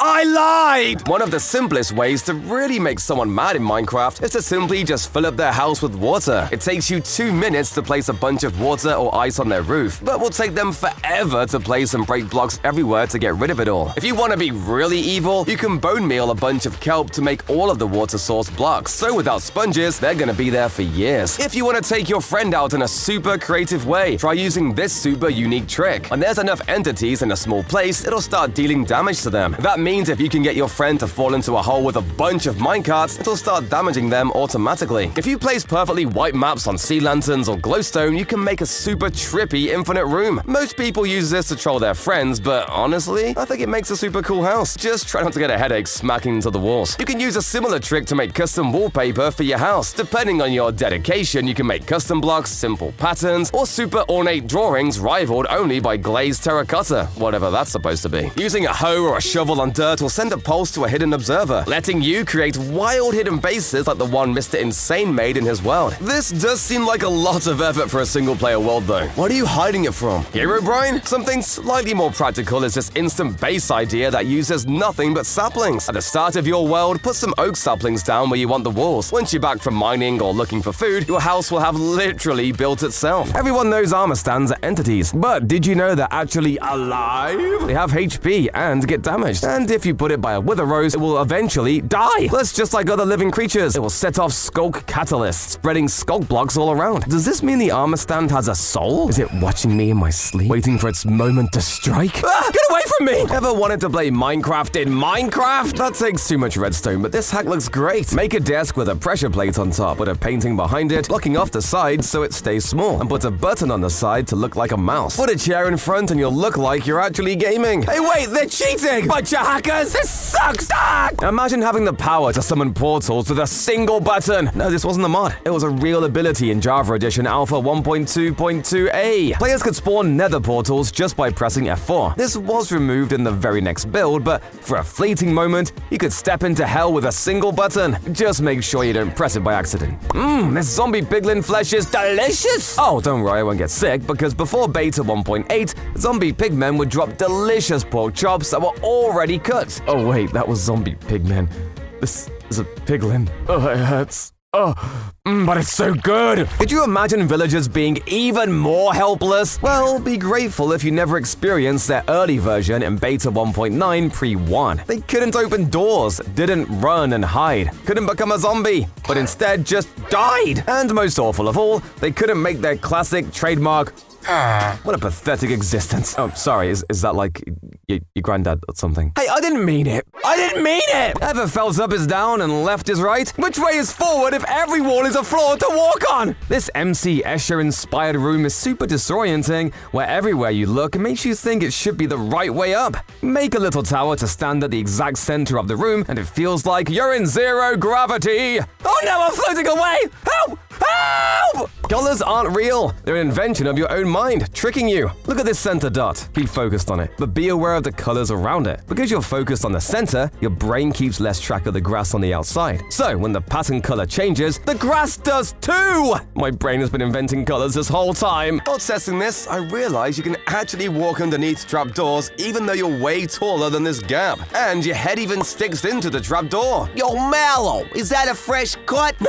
I lied! One of the simplest ways to really make someone mad in Minecraft is to simply just fill up their house with water. It takes you 2 minutes to place a bunch of water or ice on their roof, but will take them forever to place and break blocks everywhere to get rid of it all. If you want to be really evil, you can bone meal a bunch of kelp to make all of the water source blocks, so without sponges, they're gonna be there for years. If you want to take your friend out in a super creative way, try using this super unique trick. When there's enough entities in a small place, it'll start dealing damage to them. That means if you can get your friend to fall into a hole with a bunch of minecarts, it'll start damaging them automatically. If you place perfectly white maps on sea lanterns or glowstone, you can make a super trippy infinite room. Most people use this to troll their friends, but honestly, I think it makes a super cool house. Just try not to get a headache smacking into the walls. You can use a similar trick to make custom wallpaper for your house. Depending on your dedication, you can make custom blocks, simple patterns, or super ornate drawings rivaled only by glazed terracotta, whatever that's supposed to be. Using a hoe or a shovel on dirt will send a pulse to a hidden observer, letting you create wild hidden bases like the one Mr. Insane made in his world. This does seem like a lot of effort for a single-player world, though. What are you hiding it from? Herobrine? Something slightly more practical is this instant base idea that uses nothing but saplings. At the start of your world, put some oak saplings down where you want the walls. Once you're back from mining or looking for food, your house will have literally built itself. Everyone knows armor stands are entities, but did you know they're actually alive? They have HP and get damaged. And if you put it by a wither rose, it will eventually die. Plus, just like other living creatures, it will set off skulk catalysts, spreading skulk blocks all around. Does this mean the armor stand has a soul? Is it watching me in my sleep, waiting for its moment to strike? Ah, get away from me! Ever wanted to play Minecraft in Minecraft? That takes too much redstone, but this hack looks great. Make a desk with a pressure plate on top, put a painting behind it, blocking off the sides so it stays small, and put a button on the side to look like a mouse. Put a chair in front and you'll look like you're actually gaming. Hey wait, they're cheating! Bunch of hackers! This sucks! Ah! Imagine having the power to summon portals with a single button. No, this wasn't a mod. It was a real ability in Java Edition Alpha 1.2.2a. Players could spawn nether portals just by pressing F4. This was removed in the very next build, but for a fleeting moment, you could step into hell with a single button. Just make sure you don't press it by accident. This zombie piglin flesh is delicious! Oh, don't worry, I won't get sick, because before beta 1.8, zombie pigmen would drop delicious pork chops that were already cut. Oh wait, that was zombie pigmen. This is a piglin. Oh, it hurts. But it's so good! Could you imagine villagers being even more helpless? Well, be grateful if you never experienced their early version in beta 1.9 pre-1. They couldn't open doors, didn't run and hide, couldn't become a zombie, but instead just died. And most awful of all, they couldn't make their classic trademark what a pathetic existence. Oh, sorry, is that like your granddad or something? Hey, I didn't mean it. I didn't mean it! Ever felt up is down and left is right? Which way is forward if every wall is a floor to walk on? This MC Escher-inspired room is super disorienting, where everywhere you look makes you think it should be the right way up. Make a little tower to stand at the exact center of the room, and it feels like you're in zero gravity. Oh no, I'm floating away! Help! Help! Colors aren't real. They're an invention of your own mind, tricking you. Look at this center dot. Keep focused on it, but be aware of the colors around it. Because you're focused on the center, your brain keeps less track of the grass on the outside. So when the pattern color changes, the grass does too! My brain has been inventing colors this whole time. While testing this, I realized you can actually walk underneath trapdoors even though you're way taller than this gap. And your head even sticks into the trapdoor. Yo, Mallow, is that a fresh cut? No,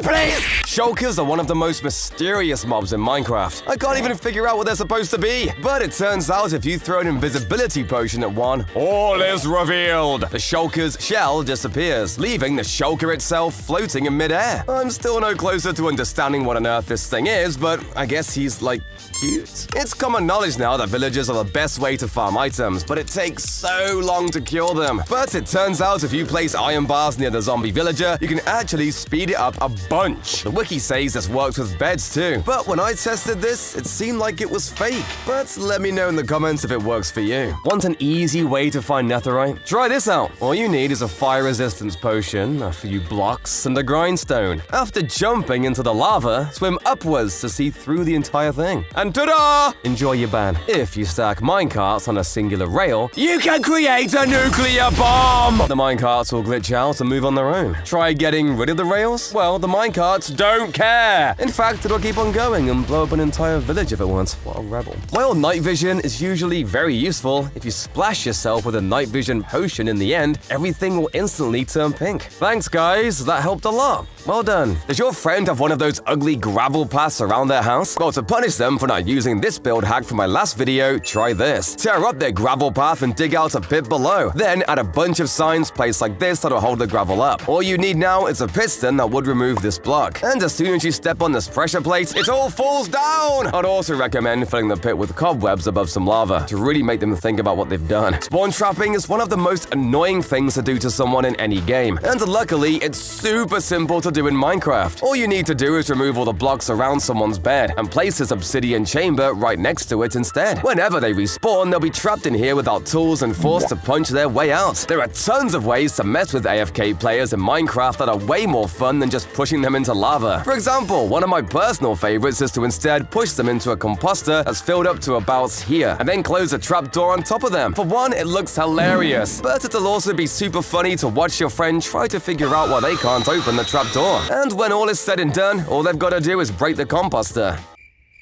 please! Shulkers are one of the most mysterious mobs in Minecraft. I can't even figure out what they're supposed to be. But it turns out if you throw an invisibility potion at one, all is revealed. The Shulker's shell disappears, leaving the Shulker itself floating in midair. I'm still no closer to understanding what on earth this thing is, but I guess he's like cute. It's common knowledge now that villagers are the best way to farm items, but it takes so long to cure them. But it turns out if you place iron bars near the zombie villager, you can actually speed it up a bunch. The wiki says this works with beds too, but when I tested this, it seemed like it was fake. But let me know in the comments if it works for you. Want an easy way to find netherite? Try this out. All you need is a fire resistance potion, a few blocks, and a grindstone. After jumping into the lava, swim upwards to see through the entire thing. And ta-da! Enjoy your ban. If you stack minecarts on a singular rail, you can create a nuclear bomb! The minecarts will glitch out and move on their own. Try getting rid of the rails? Well, the minecarts don't care! In fact, it'll keep on going and blow up an entire village if it wants. What a rebel. While night vision is usually very useful, if you splash yourself with a night vision potion in the end, everything will instantly turn pink. Thanks, guys. That helped a lot. Well done. Does your friend have one of those ugly gravel paths around their house? Well, to punish them for not using this build hack from my last video, try this. Tear up their gravel path and dig out a pit below. Then add a bunch of signs placed like this that'll hold the gravel up. All you need now is a piston that would remove this block. And as soon as you step on this pressure plate, it all falls down! I'd also recommend filling the pit with cobwebs above some lava to really make them think about what they've done. Spawn trapping is one of the most annoying things to do to someone in any game. And luckily, it's super simple to do in Minecraft. All you need to do is remove all the blocks around someone's bed and place this obsidian chamber right next to it instead. Whenever they respawn, they'll be trapped in here without tools and forced to punch their way out. There are tons of ways to mess with AFK players in Minecraft that are way more fun than just pushing them into lava. For example, one of my personal favorites is to instead push them into a composter that's filled up to about here, and then close a trapdoor on top of them. For one, it looks hilarious, but it'll also be super funny to watch your friend try to figure out why they can't open the trapdoor. And when all is said and done, all they've got to do is break the composter.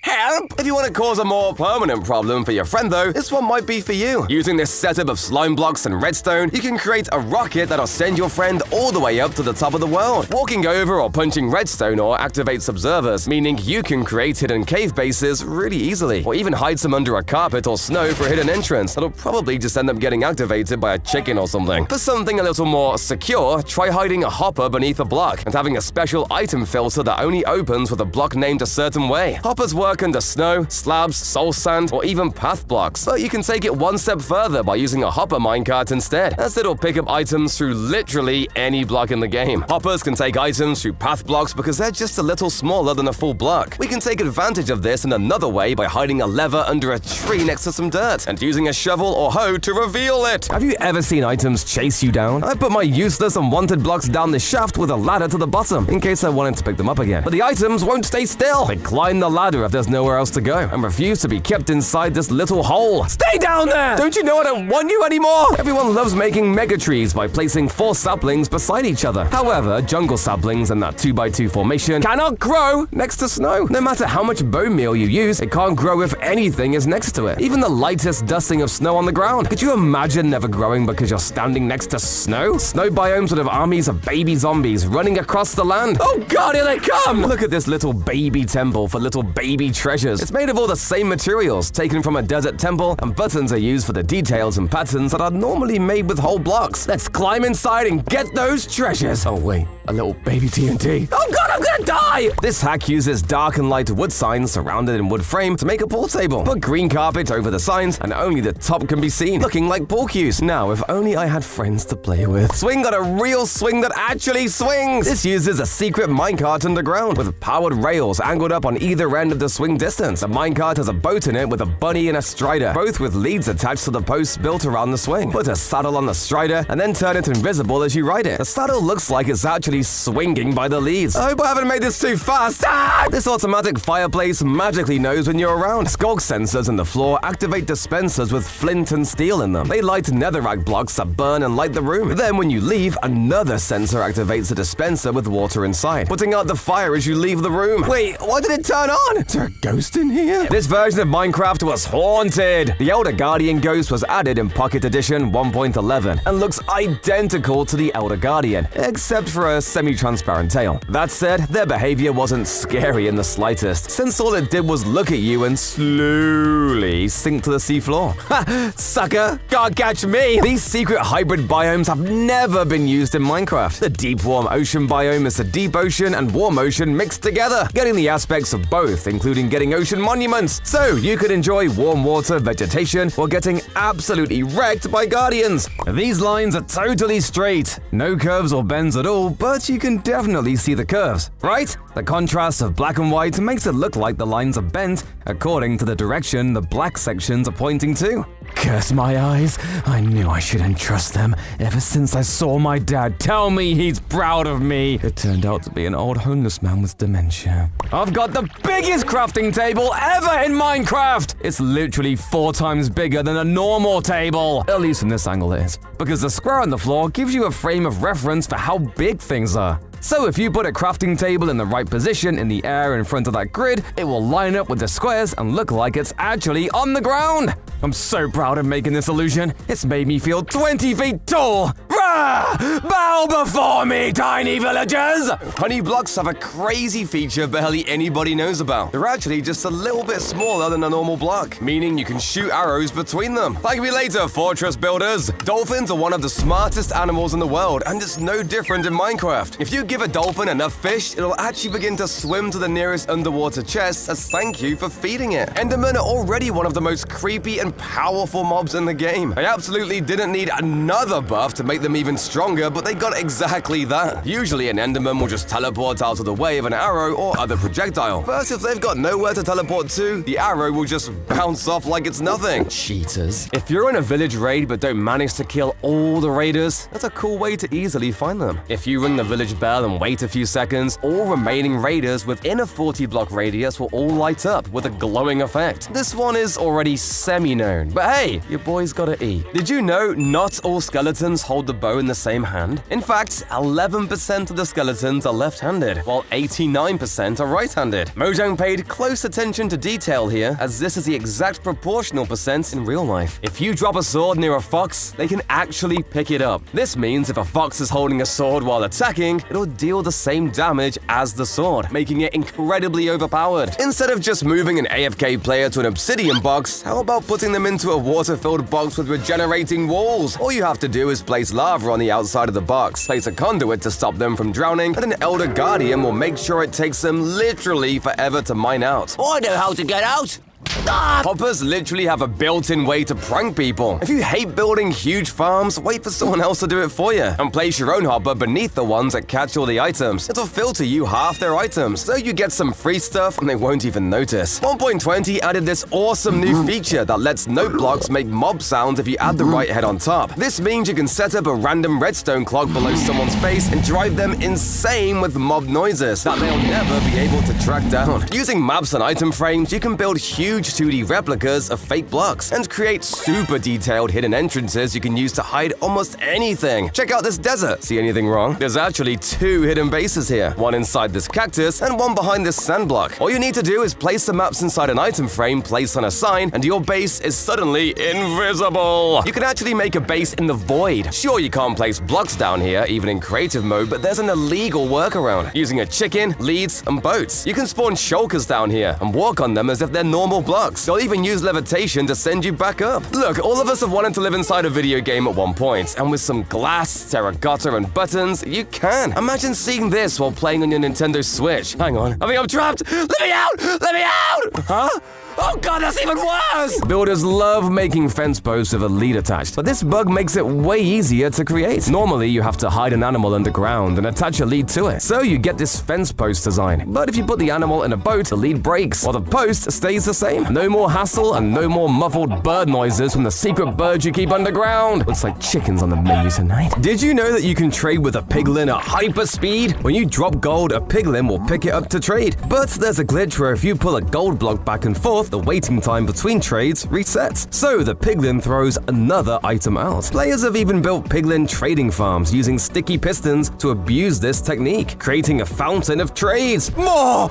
Help! If you want to cause a more permanent problem for your friend though, this one might be for you. Using this setup of slime blocks and redstone, you can create a rocket that'll send your friend all the way up to the top of the world. Walking over or punching redstone or activates observers, meaning you can create hidden cave bases really easily, or even hide some under a carpet or snow for a hidden entrance that'll probably just end up getting activated by a chicken or something. For something a little more secure, try hiding a hopper beneath a block and having a special item filter that only opens with a block named a certain way. Hoppers work under snow, slabs, soul sand, or even path blocks. But you can take it one step further by using a hopper minecart instead, as it'll pick up items through literally any block in the game. Hoppers can take items through path blocks because they're just a little smaller than a full block. We can take advantage of this in another way by hiding a lever under a tree next to some dirt and using a shovel or hoe to reveal it. Have you ever seen items chase you down? I put my useless and wanted blocks down this shaft with a ladder to the bottom in case I wanted to pick them up again. But the items won't stay still. They climb the ladder if there's nowhere else to go and refuse to be kept inside this little hole. Stay down there! Don't you know I don't want you anymore? Everyone loves making mega trees by placing 4 saplings beside each other. However, jungle saplings in that 2x2 formation cannot grow next to snow. No matter how much bone meal you use, it can't grow if anything is next to it. Even the lightest dusting of snow on the ground. Could you imagine never growing because you're standing next to snow? Snow biomes would have armies of baby zombies running across the land. Oh god, here they come! Look at this little baby temple for little baby treasures. It's made of all the same materials taken from a desert temple, and buttons are used for the details and patterns that are normally made with whole blocks. Let's climb inside and get those treasures. Oh wait, a little baby TNT. Oh god, I'm gonna die! This hack uses dark and light wood signs surrounded in wood frame to make a pool table. Put green carpet over the signs and only the top can be seen, looking like pool cues. Now, if only I had friends to play with. Swing got a real swing that actually swings! This uses a secret minecart underground with powered rails angled up on either end of the swing distance. The minecart has a boat in it with a bunny and a strider, both with leads attached to the posts built around the swing. Put a saddle on the strider and then turn it invisible as you ride it. The saddle looks like it's actually swinging by the leads. I hope I haven't made this too fast. Ah! This automatic fireplace magically knows when you're around. Skulk sensors in the floor activate dispensers with flint and steel in them. They light netherrack blocks that burn and light the room. Then when you leave, another sensor activates a dispenser with water inside, putting out the fire as you leave the room. Wait, why did it turn on? Is there a ghost in here? This version of Minecraft was haunted. The Elder Guardian ghost was added in Pocket Edition 1.11 and looks identical to the Elder Guardian, except for a semi-transparent tail. That said, their behavior wasn't scary in the slightest, since all it did was look at you and slowly sink to the seafloor. Ha! Sucker! Can't catch me! These secret hybrid biomes have never been used in Minecraft. The deep warm ocean biome is the deep ocean and warm ocean mixed together, getting the aspects of both, including getting ocean monuments. So you could enjoy warm water vegetation while getting absolutely wrecked by guardians. These lines are totally straight, no curves or bends at all, but you can definitely see the curves. arrows, right? The contrast of black and white makes it look like the lines are bent according to the direction the black sections are pointing to. Curse my eyes, I knew I shouldn't trust them ever since I saw my dad tell me he's proud of me. It turned out to be an old homeless man with dementia. I've got the biggest crafting table ever in Minecraft! It's literally 4 times bigger than a normal table, at least from this angle it is, because the square on the floor gives you a frame of reference for how big things are. So if you put a crafting table in the right position in the air in front of that grid, it will line up with the squares and look like it's actually on the ground. I'm so proud of making this illusion. It's made me feel 20 feet tall. Rah! Bow before me, tiny villagers! Honey blocks have a crazy feature barely anybody knows about. They're actually just a little bit smaller than a normal block, meaning you can shoot arrows between them. Thank me later, fortress builders. Dolphins are one of the smartest animals in the world, and it's no different in Minecraft. If you give a dolphin enough fish, it'll actually begin to swim to the nearest underwater chest as thank you for feeding it. Endermen are already one of the most creepy and powerful mobs in the game. I absolutely didn't need another buff to make them even stronger, but they got exactly that. Usually an Enderman will just teleport out of the way of an arrow or other projectile. But if they've got nowhere to teleport to, the arrow will just bounce off like it's nothing. Cheaters. If you're in a village raid but don't manage to kill all the raiders, that's a cool way to easily find them. If you ring the village bell and wait a few seconds, all remaining raiders within a 40-block radius will all light up with a glowing effect. This one is already semi-known, but hey, your boy's gotta eat. Did you know not all skeletons hold the bow in the same hand? In fact, 11% of the skeletons are left-handed, while 89% are right-handed. Mojang paid close attention to detail here, as this is the exact proportional percent in real life. If you drop a sword near a fox, they can actually pick it up. This means if a fox is holding a sword while attacking, it'll deal the same damage as the sword, making it incredibly overpowered. Instead of just moving an AFK player to an obsidian box, how about putting them into a water-filled box with regenerating walls? All you have to do is place lava on the outside of the box, place a conduit to stop them from drowning, and an Elder Guardian will make sure it takes them literally forever to mine out. I know how to get out. Hoppers literally have a built-in way to prank people. If you hate building huge farms, wait for someone else to do it for you, and place your own hopper beneath the ones that catch all the items. It'll filter you half their items, so you get some free stuff and they won't even notice. 1.20 added this awesome new feature that lets note blocks make mob sounds if you add the right head on top. This means you can set up a random redstone clock below someone's face and drive them insane with mob noises that they'll never be able to track down. Using maps and item frames, you can build huge 2D replicas of fake blocks and create super detailed hidden entrances you can use to hide almost anything. Check out this desert. See anything wrong? There's actually 2 hidden bases here, one inside this cactus and one behind this sand block. All you need to do is place the maps inside an item frame placed on a sign and your base is suddenly invisible. You can actually make a base in the void. Sure, you can't place blocks down here, even in creative mode, but there's an illegal workaround. Using a chicken, leads, and boats. You can spawn shulkers down here and walk on them as if they're normal blocks. They'll even use levitation to send you back up. Look, all of us have wanted to live inside a video game at one point, and with some glass, terracotta, and buttons, you can. Imagine seeing this while playing on your Nintendo Switch. Hang on, I think I'm trapped. Let me out! Let me out! Huh? Oh god, that's even worse! Builders love making fence posts with a lead attached, but this bug makes it way easier to create. Normally, you have to hide an animal underground and attach a lead to it, so you get this fence post design. But if you put the animal in a boat, the lead breaks, while the post stays the same. No more hassle and no more muffled bird noises from the secret birds you keep underground. Looks like chickens on the menu tonight. Did you know that you can trade with a piglin at hyper speed? When you drop gold, a piglin will pick it up to trade. But there's a glitch where if you pull a gold block back and forth, the waiting time between trades resets, so the piglin throws another item out. Players have even built piglin trading farms using sticky pistons to abuse this technique, creating a fountain of trades. More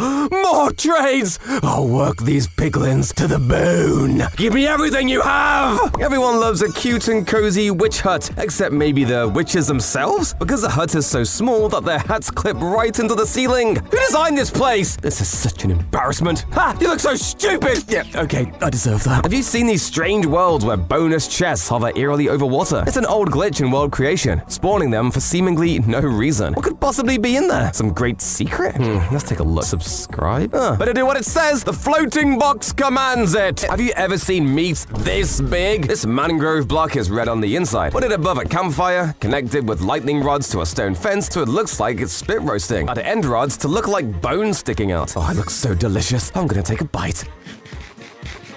trades! I'll work these piglins to the bone. Give me everything you have! Everyone loves a cute and cozy witch hut, except maybe the witches themselves, because the hut is so small that their hats clip right into the ceiling. Who designed this place? This is such an embarrassment. Ha! You look so stupid! Yeah, okay, I deserve that. Have you seen these strange worlds where bonus chests hover eerily over water? It's an old glitch in world creation, spawning them for seemingly no reason. What could possibly be in there? Some great secret? Let's take a look. Subscribe? Better do what it says. The floating box commands it. Have you ever seen meat this big? This mangrove block is red on the inside. Put it above a campfire, connected with lightning rods to a stone fence so it looks like it's spit roasting. Add end rods to look like bones sticking out. Oh, it looks so delicious. I'm gonna take a bite.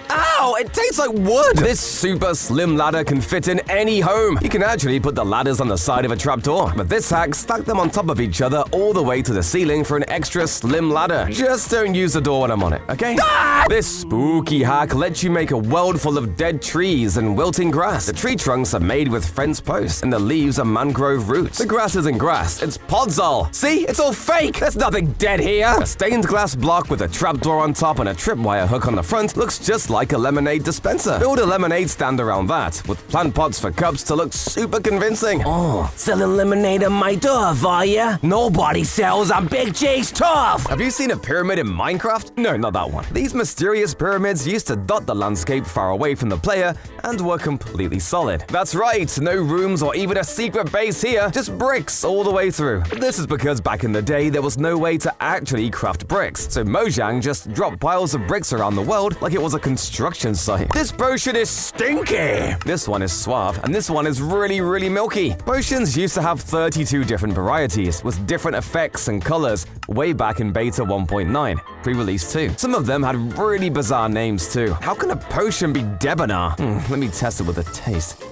Ow! It tastes like wood! This super slim ladder can fit in any home. You can actually put the ladders on the side of a trapdoor. But this hack stuck them on top of each other all the way to the ceiling for an extra slim ladder. Just don't use the door when I'm on it, okay? Ah! This spooky hack lets you make a world full of dead trees and wilting grass. The tree trunks are made with fence posts, and the leaves are mangrove roots. The grass isn't grass, it's podzol. See? It's all fake! There's nothing dead here! A stained glass block with a trapdoor on top and a tripwire hook on the front looks just like a lemonade dispenser. Build a lemonade stand around that, with plant pots for cups to look super convincing. Oh, selling lemonade on my door, are ya? Nobody sells on Big J's turf. Have you seen a pyramid in Minecraft? No, not that one. These mysterious pyramids used to dot the landscape far away from the player and were completely solid. That's right, no rooms or even a secret base here, just bricks all the way through. This is because back in the day there was no way to actually craft bricks, so Mojang just dropped piles of bricks around the world like it was a construction site. This potion is stinky! This one is suave, and this one is really milky. Potions used to have 32 different varieties, with different effects and colors, way back in beta 1.9, pre-release 2. Some of them had really bizarre names too. How can a potion be debonair? Let me test it with a taste.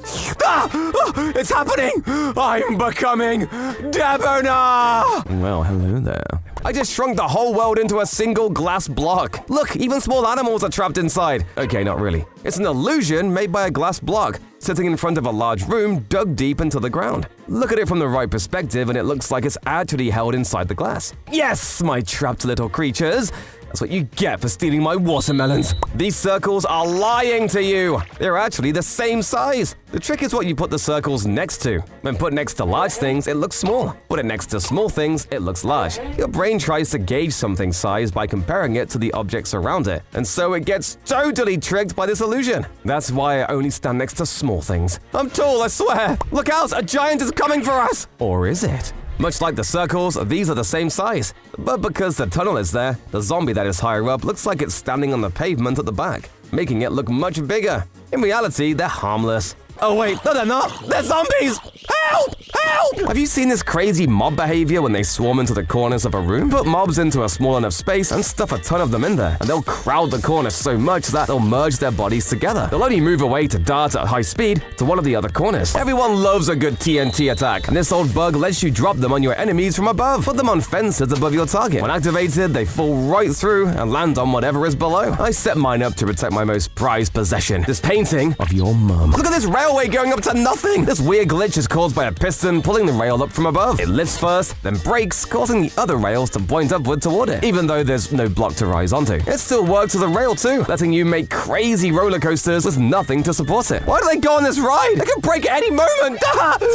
Ah! Oh, it's happening! I'm becoming debonair! Well, hello there. I just shrunk the whole world into a single glass block. Look, even small animals are trapped inside. Okay, not really. It's an illusion made by a glass block, sitting in front of a large room dug deep into the ground. Look at it from the right perspective and it looks like it's actually held inside the glass. Yes, my trapped little creatures. That's what you get for stealing my watermelons. These circles are lying to you. They're actually the same size. The trick is what you put the circles next to. When put next to large things, it looks small. Put it next to small things, it looks large. Your brain tries to gauge something's size by comparing it to the objects around it, and so it gets totally tricked by this illusion. That's why I only stand next to small things. I'm tall, I swear. Look out, a giant is coming for us. Or is it? Much like the circles, these are the same size. But because the tunnel is there, the zombie that is higher up looks like it's standing on the pavement at the back, making it look much bigger. In reality, they're harmless. Oh wait, no they're not! They're zombies! Help! Help! Have you seen this crazy mob behavior when they swarm into the corners of a room? Put mobs into a small enough space and stuff a ton of them in there, and they'll crowd the corners so much that they'll merge their bodies together. They'll only move away to dart at high speed to one of the other corners. Everyone loves a good TNT attack, and this old bug lets you drop them on your enemies from above. Put them on fences above your target. When activated, they fall right through and land on whatever is below. I set mine up to protect my most prized possession, this painting of your mum. Look at this railway going up to nothing! This weird glitch is caused by a piston pulling the rail up from above. It lifts first, then breaks, causing the other rails to point upward toward it. Even though there's no block to rise onto, it still works as a rail too, letting you make crazy roller coasters with nothing to support it. Why do they go on this ride? They could break at any moment!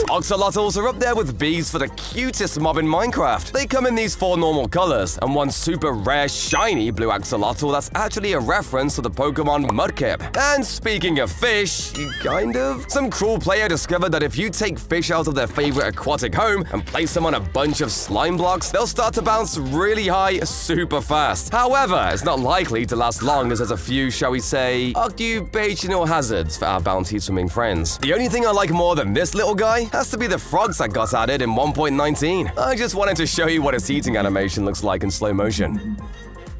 Oxalotls are up there with bees for the cutest mob in Minecraft. They come in these 4 normal colors, and one super rare shiny blue axolotl that's actually a reference to the Pokemon Mudkip. And speaking of fish, kind of, some cruel player discovered that if you take fish out of their favorite aquatic home and place them on a bunch of slime blocks, they'll start to bounce really high super fast. However, it's not likely to last long as there's a few, shall we say, occupational hazards for our bounty swimming friends. The only thing I like more than this little guy has to be the frogs that got added in 1.19. I just wanted to show you what its eating animation looks like in slow motion.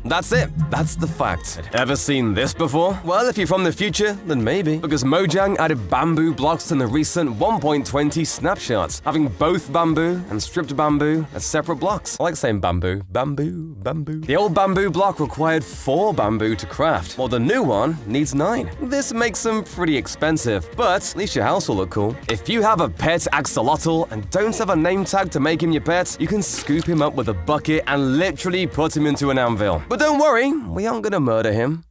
That's it. That's the fact. Ever seen this before? Well, if you're from the future, then maybe. Because Mojang added bamboo blocks in the recent 1.20 snapshots, having both bamboo and stripped bamboo as separate blocks. I like saying bamboo. Bamboo, bamboo. The old bamboo block required 4 bamboo to craft, while the new one needs 9. This makes them pretty expensive, but at least your house will look cool. If you have a pet axolotl and don't have a name tag to make him your pet, you can scoop him up with a bucket and literally put him into an anvil. But don't worry, we aren't gonna murder him.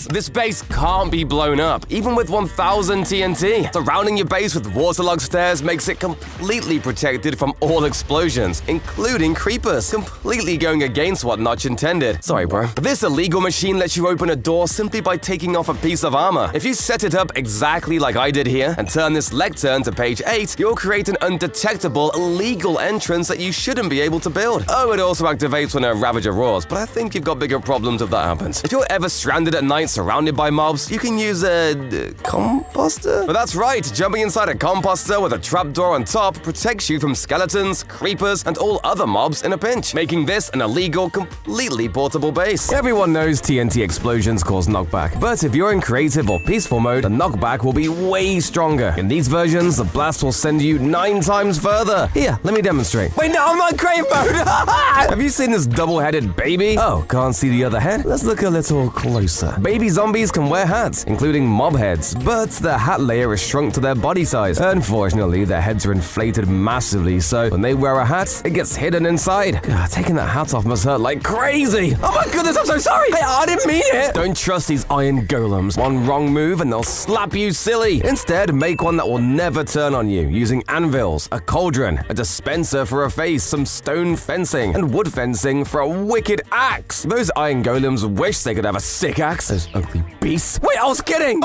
Yes, this base can't be blown up, even with 1000 TNT. Surrounding your base with waterlogged stairs makes it completely protected from all explosions, including creepers, completely going against what Notch intended. Sorry, bro. This illegal machine lets you open a door simply by taking off a piece of armor. If you set it up exactly like I did here and turn this lectern to page 8, you'll create an undetectable illegal entrance that you shouldn't be able to build. Oh, it also activates when a Ravager roars, but I think you've got bigger problems if that happens. If you're ever stranded at night surrounded by mobs, you can use a composter? But that's right, jumping inside a composter with a trapdoor on top protects you from skeletons, creepers, and all other mobs in a pinch, making this an illegal, completely portable base. Everyone knows TNT explosions cause knockback, but if you're in creative or peaceful mode, the knockback will be way stronger. In these versions, the blast will send you 9 times further. Here, let me demonstrate. Wait, no, I'm not creative mode! Have you seen this double-headed baby? Oh, can't see the other head? Let's look a little closer. Baby zombies can wear hats, including mob heads, but their hat layer is shrunk to their body size. Unfortunately, their heads are inflated massively, so when they wear a hat, it gets hidden inside. God, taking that hat off must hurt like crazy. Oh my goodness, I'm so sorry! Hey, I didn't mean it! Don't trust these iron golems. One wrong move and they'll slap you silly. Instead, make one that will never turn on you, using anvils, a cauldron, a dispenser for a face, some stone fencing, and wood fencing for a wicked axe. Those iron golems wish they could have a sick axe. Those ugly beasts. Wait, I was kidding!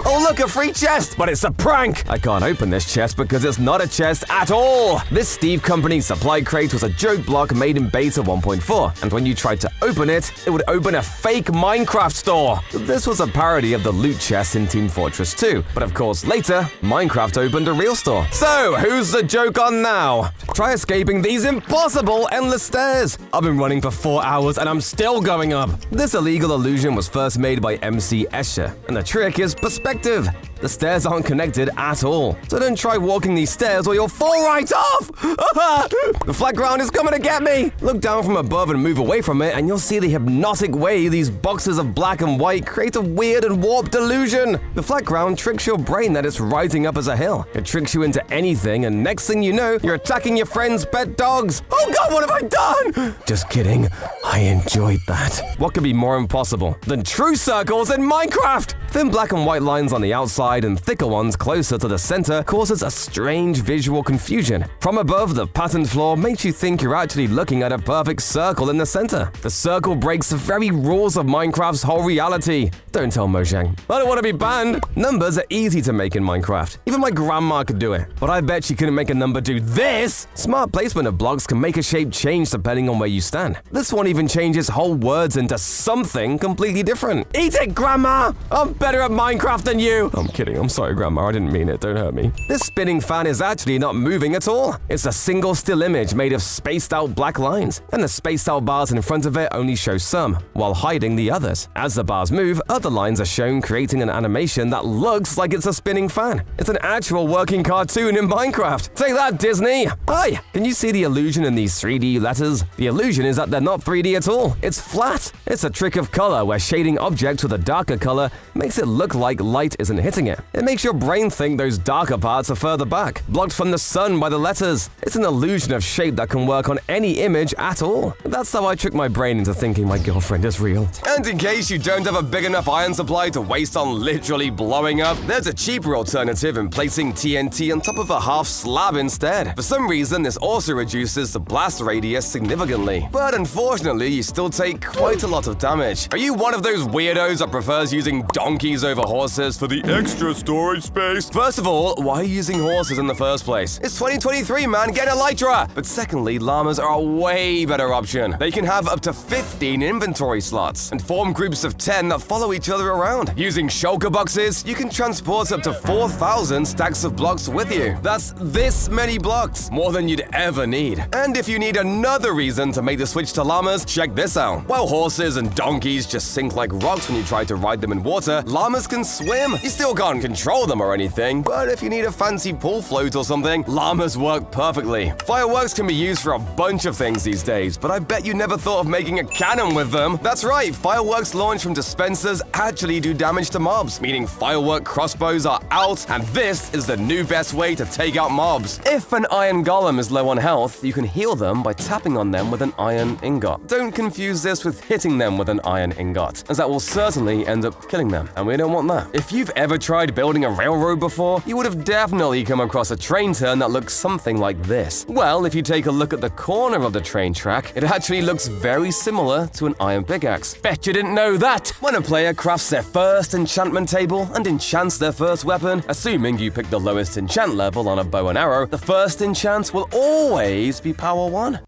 Oh, look, a free chest! But it's a prank! I can't open this chest because it's not a chest at all! This Steve Company supply crate was a joke block made in beta 1.4, and when you tried to open it, it would open a fake Minecraft store. This was a parody of the loot chest in Team Fortress 2, but of course later, Minecraft opened a real store. So, who's the joke on now? Try escaping these impossible endless stairs! I've been running for 4 hours and I'm still going up! This illegal illusion was first made by MC Escher, and the trick is perspective. The stairs aren't connected at all, so don't try walking these stairs or you'll fall right off! The flat ground is coming to get me! Look down from above and move away from it, and you'll see the hypnotic way these boxes of black and white create a weird and warped illusion. The flat ground tricks your brain that it's rising up as a hill. It tricks you into anything, and next thing you know, you're attacking your friend's pet dogs. Oh god, what have I done? Just kidding. I enjoyed that. What could be more impossible than true circles in Minecraft? Thin black and white lines on the outside and thicker ones closer to the center causes a strange visual confusion. From above, the patterned floor makes you think you're actually looking at a perfect circle in the center. The circle breaks the very rules of Minecraft's whole reality. Don't tell Mojang. I don't want to be banned. Numbers are easy to make in Minecraft. Even my grandma could do it. But I bet she couldn't make a number do this. Smart placement of blocks can make a shape change depending on where you stand. This one even changes whole words into something completely different. Eat it, Grandma! I'm better at Minecraft than you! I'm kidding. I'm sorry, Grandma. I didn't mean it. Don't hurt me. This spinning fan is actually not moving at all. It's a single still image made of spaced out black lines, and the spaced out bars in front of it only show some, while hiding the others. As the bars move, other lines are shown, creating an animation that looks like it's a spinning fan. It's an actual working cartoon in Minecraft. Take that, Disney! Hi! Can you see the illusion in these 3D letters? The illusion is that they're not 3D at all. It's flat. It's a trick of color where shading objects with a darker color makes it look like light isn't hitting it. It makes your brain think those darker parts are further back, blocked from the sun by the letters. It's an illusion of shape that can work on any image at all. That's how I trick my brain into thinking my girlfriend is real. And in case you don't have a big enough iron supply to waste on literally blowing up, there's a cheaper alternative in placing TNT on top of a half slab instead. For some reason, this also reduces the blast radius significantly. But unfortunately, you still take quite a lot of damage. Are you one of those weirdos that prefers using donkeys over horses for the extra storage space? First of all, why are you using horses in the first place? It's 2023, man, get elytra! But secondly, llamas are a way better option. They can have up to 15 inventory slots and form groups of 10 that follow each other around. Using shulker boxes, you can transport up to 4,000 stacks of blocks with you. That's this many blocks, more than you'd ever need. And if you need another reason to make the switch to llamas, check this out. While horses and donkeys just sink like rocks when you try to ride them in water, Llamas can swim. You still can't control them or anything, but if you need a fancy pool float or something, llamas work perfectly. Fireworks can be used for a bunch of things these days, but I bet you never thought of making a cannon with them. That's right, fireworks launched from dispensers actually do damage to mobs, meaning firework crossbows are out, and this is the new best way to take out mobs. If an iron golem is low on health, you can heal them by tapping on them with an iron ingot. Don't confuse this with hitting them with an iron ingot, as that will certainly end up killing them, and we don't want that. If you've ever tried building a railroad before, you would have definitely come across a train turn that looks something like this. Well, if you take a look at the corner of the train track, it actually looks very similar to an iron pickaxe. Bet you didn't know that! When a player crafts their first enchantment table and enchants their first weapon, assuming you pick the lowest enchant level on a bow and arrow, the first enchant will always be power 1.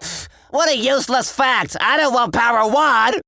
What a useless fact! I don't want power 1!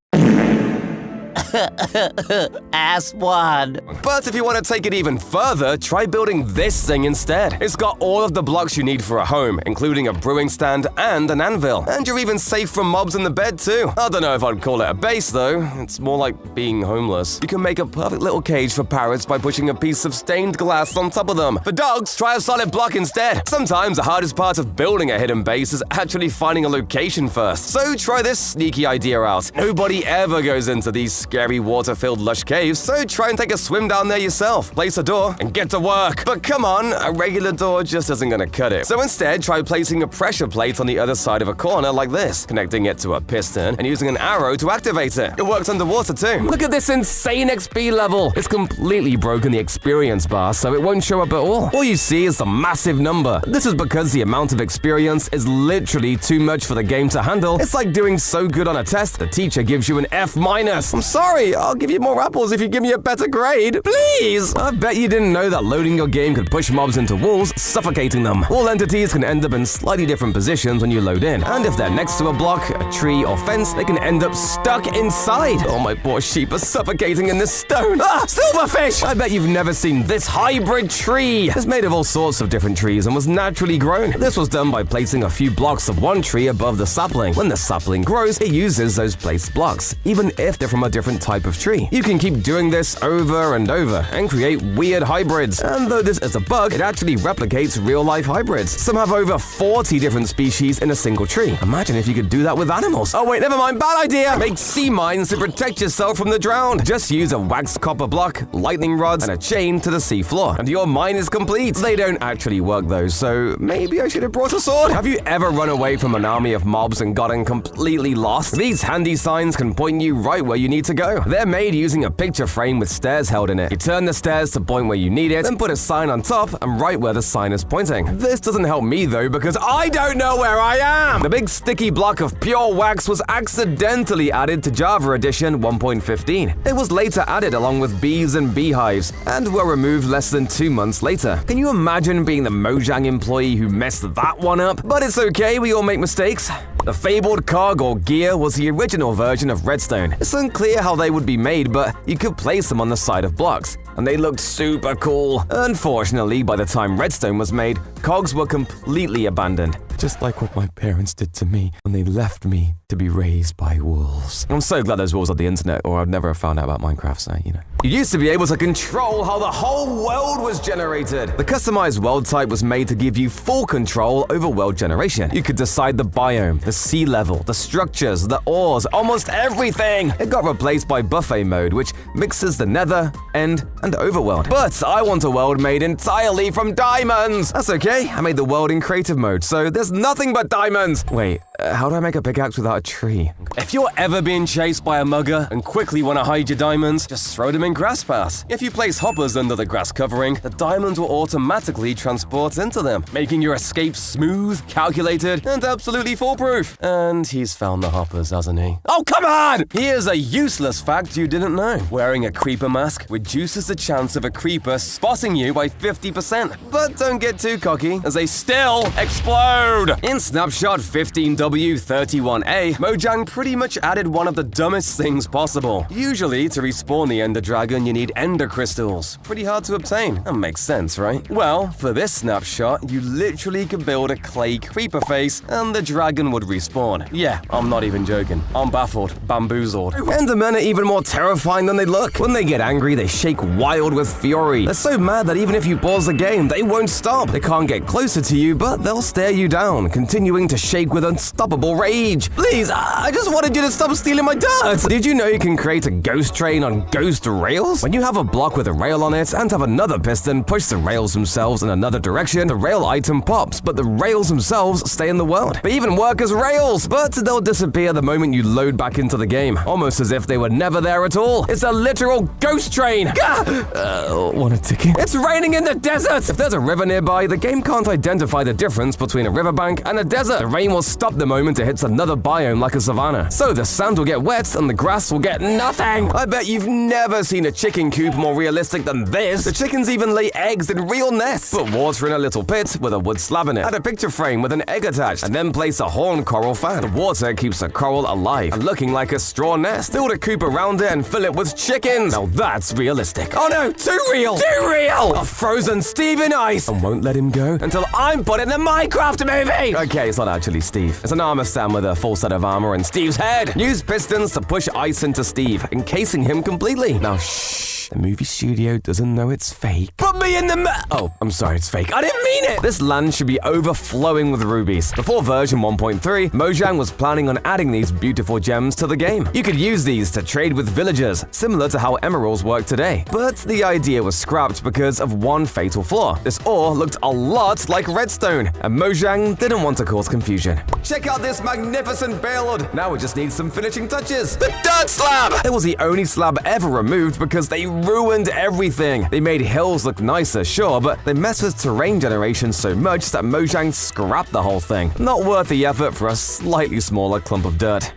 Ass 1. But if you want to take it even further, try building this thing instead. It's got all of the blocks you need for a home, including a brewing stand and an anvil. And you're even safe from mobs in the bed too. I don't know if I'd call it a base though. It's more like being homeless. You can make a perfect little cage for parrots by pushing a piece of stained glass on top of them. For dogs, try a solid block instead. Sometimes the hardest part of building a hidden base is actually finding a location first. So try this sneaky idea out. Nobody ever goes into these scary water-filled lush caves, so try and take a swim down there yourself. Place a door and get to work. But come on, a regular door just isn't gonna cut it. So instead, try placing a pressure plate on the other side of a corner like this, connecting it to a piston and using an arrow to activate it. It works underwater too. Look at this insane XP level. It's completely broken the experience bar, so it won't show up at all. All you see is a massive number. This is because the amount of experience is literally too much for the game to handle. It's like doing so good on a test, the teacher gives you an F-. I'm sorry, I'll give you more apples if you give me a better grade. Please! I bet you didn't know that loading your game could push mobs into walls, suffocating them. All entities can end up in slightly different positions when you load in, and if they're next to a block, a tree, or fence, they can end up stuck inside. Oh, my poor sheep are suffocating in this stone. Ah, silverfish! I bet you've never seen this hybrid tree. It's made of all sorts of different trees and was naturally grown. This was done by placing a few blocks of one tree above the sapling. When the sapling grows, it uses those placed blocks, even if they're from a different type of tree. You can keep doing this over and over and create weird hybrids. And though this is a bug, it actually replicates real-life hybrids. Some have over 40 different species in a single tree. Imagine if you could do that with animals. Oh wait, never mind, bad idea! Make sea mines to protect yourself from the drowned. Just use a waxed copper block, lightning rods, and a chain to the sea floor, and your mine is complete. They don't actually work though, so maybe I should have brought a sword. Have you ever run away from an army of mobs and gotten completely lost? These handy signs can point you right where you need to go. They're made using a picture frame with stairs held in it. You turn the stairs to point where you need it, then put a sign on top and right where the sign is pointing. This doesn't help me though, because I don't know where I am! The big sticky block of pure wax was accidentally added to Java Edition 1.15. It was later added along with bees and beehives, and were removed less than 2 months later. Can you imagine being the Mojang employee who messed that one up? But it's okay, we all make mistakes. The fabled cog or gear was the original version of redstone. It's unclear how they would be made, but you could place them on the side of blocks, and they looked super cool. Unfortunately, by the time redstone was made, cogs were completely abandoned. Just like what my parents did to me when they left me to be raised by wolves. I'm so glad there's rules on the internet, or I'd never have found out about Minecraft, so, you know. You used to be able to control how the whole world was generated. The customized world type was made to give you full control over world generation. You could decide the biome, the sea level, the structures, the ores, almost everything. It got replaced by buffet mode, which mixes the nether, end, and overworld. But I want a world made entirely from diamonds. That's okay, I made the world in creative mode, so there's nothing but diamonds. Wait, how do I make a pickaxe without a tree? If you're ever being chased by a mugger and quickly want to hide your diamonds, just throw them in grass paths. If you place hoppers under the grass covering, the diamonds will automatically transport into them, making your escape smooth, calculated, and absolutely foolproof. And he's found the hoppers, hasn't he? Oh, come on! Here's a useless fact you didn't know. Wearing a creeper mask reduces the chance of a creeper spotting you by 50%. But don't get too cocky, as they still explode! In Snapshot 15 W31A, Mojang pretty much added one of the dumbest things possible. Usually, to respawn the Ender Dragon, you need Ender Crystals. Pretty hard to obtain. That makes sense, right? Well, for this snapshot, you literally could build a clay creeper face, and the dragon would respawn. Yeah, I'm not even joking. I'm baffled, bamboozled. Endermen are even more terrifying than they look. When they get angry, they shake wild with fury. They're so mad that even if you pause the game, they won't stop. They can't get closer to you, but they'll stare you down, continuing to shake with unstoppable rage. Please, I just wanted you to stop stealing my dirt. Did you know you can create a ghost train on ghost rails? When you have a block with a rail on it and have another piston push the rails themselves in another direction, the rail item pops, but the rails themselves stay in the world. They even work as rails, but they'll disappear the moment you load back into the game, almost as if they were never there at all. It's a literal ghost train. Want a ticket? It's raining in the desert. If there's a river nearby, the game can't identify the difference between a riverbank and a desert. The rain will stop the moment it hits another biome like a savanna. So the sand will get wet and the grass will get nothing. I bet you've never seen a chicken coop more realistic than this. The chickens even lay eggs in real nests. Put water in a little pit with a wood slab in it. Add a picture frame with an egg attached, and then place a horn coral fan. The water keeps the coral alive and looking like a straw nest. Build a coop around it and fill it with chickens. Now that's realistic. Oh no, too real! Too real! A frozen Steve in ice! And won't let him go until I'm put in the Minecraft movie! Okay, it's not actually Steve. It's an armor stand with a full set of armor and Steve's head. Use pistons to push ice into Steve, encasing him completely. Now shh. The movie studio doesn't know it's fake. Put me in the Oh, I'm sorry, it's fake. I didn't mean it! This land should be overflowing with rubies. Before version 1.3, Mojang was planning on adding these beautiful gems to the game. You could use these to trade with villagers, similar to how emeralds work today. But the idea was scrapped because of one fatal flaw. This ore looked a lot like redstone, and Mojang didn't want to cause confusion. Check out this magnificent build! Now it just needs some finishing touches. The dirt slab! It was the only slab ever removed because they ruined everything. They made hills look nicer, sure, but they messed with terrain generation so much that Mojang scrapped the whole thing. Not worth the effort for a slightly smaller clump of dirt.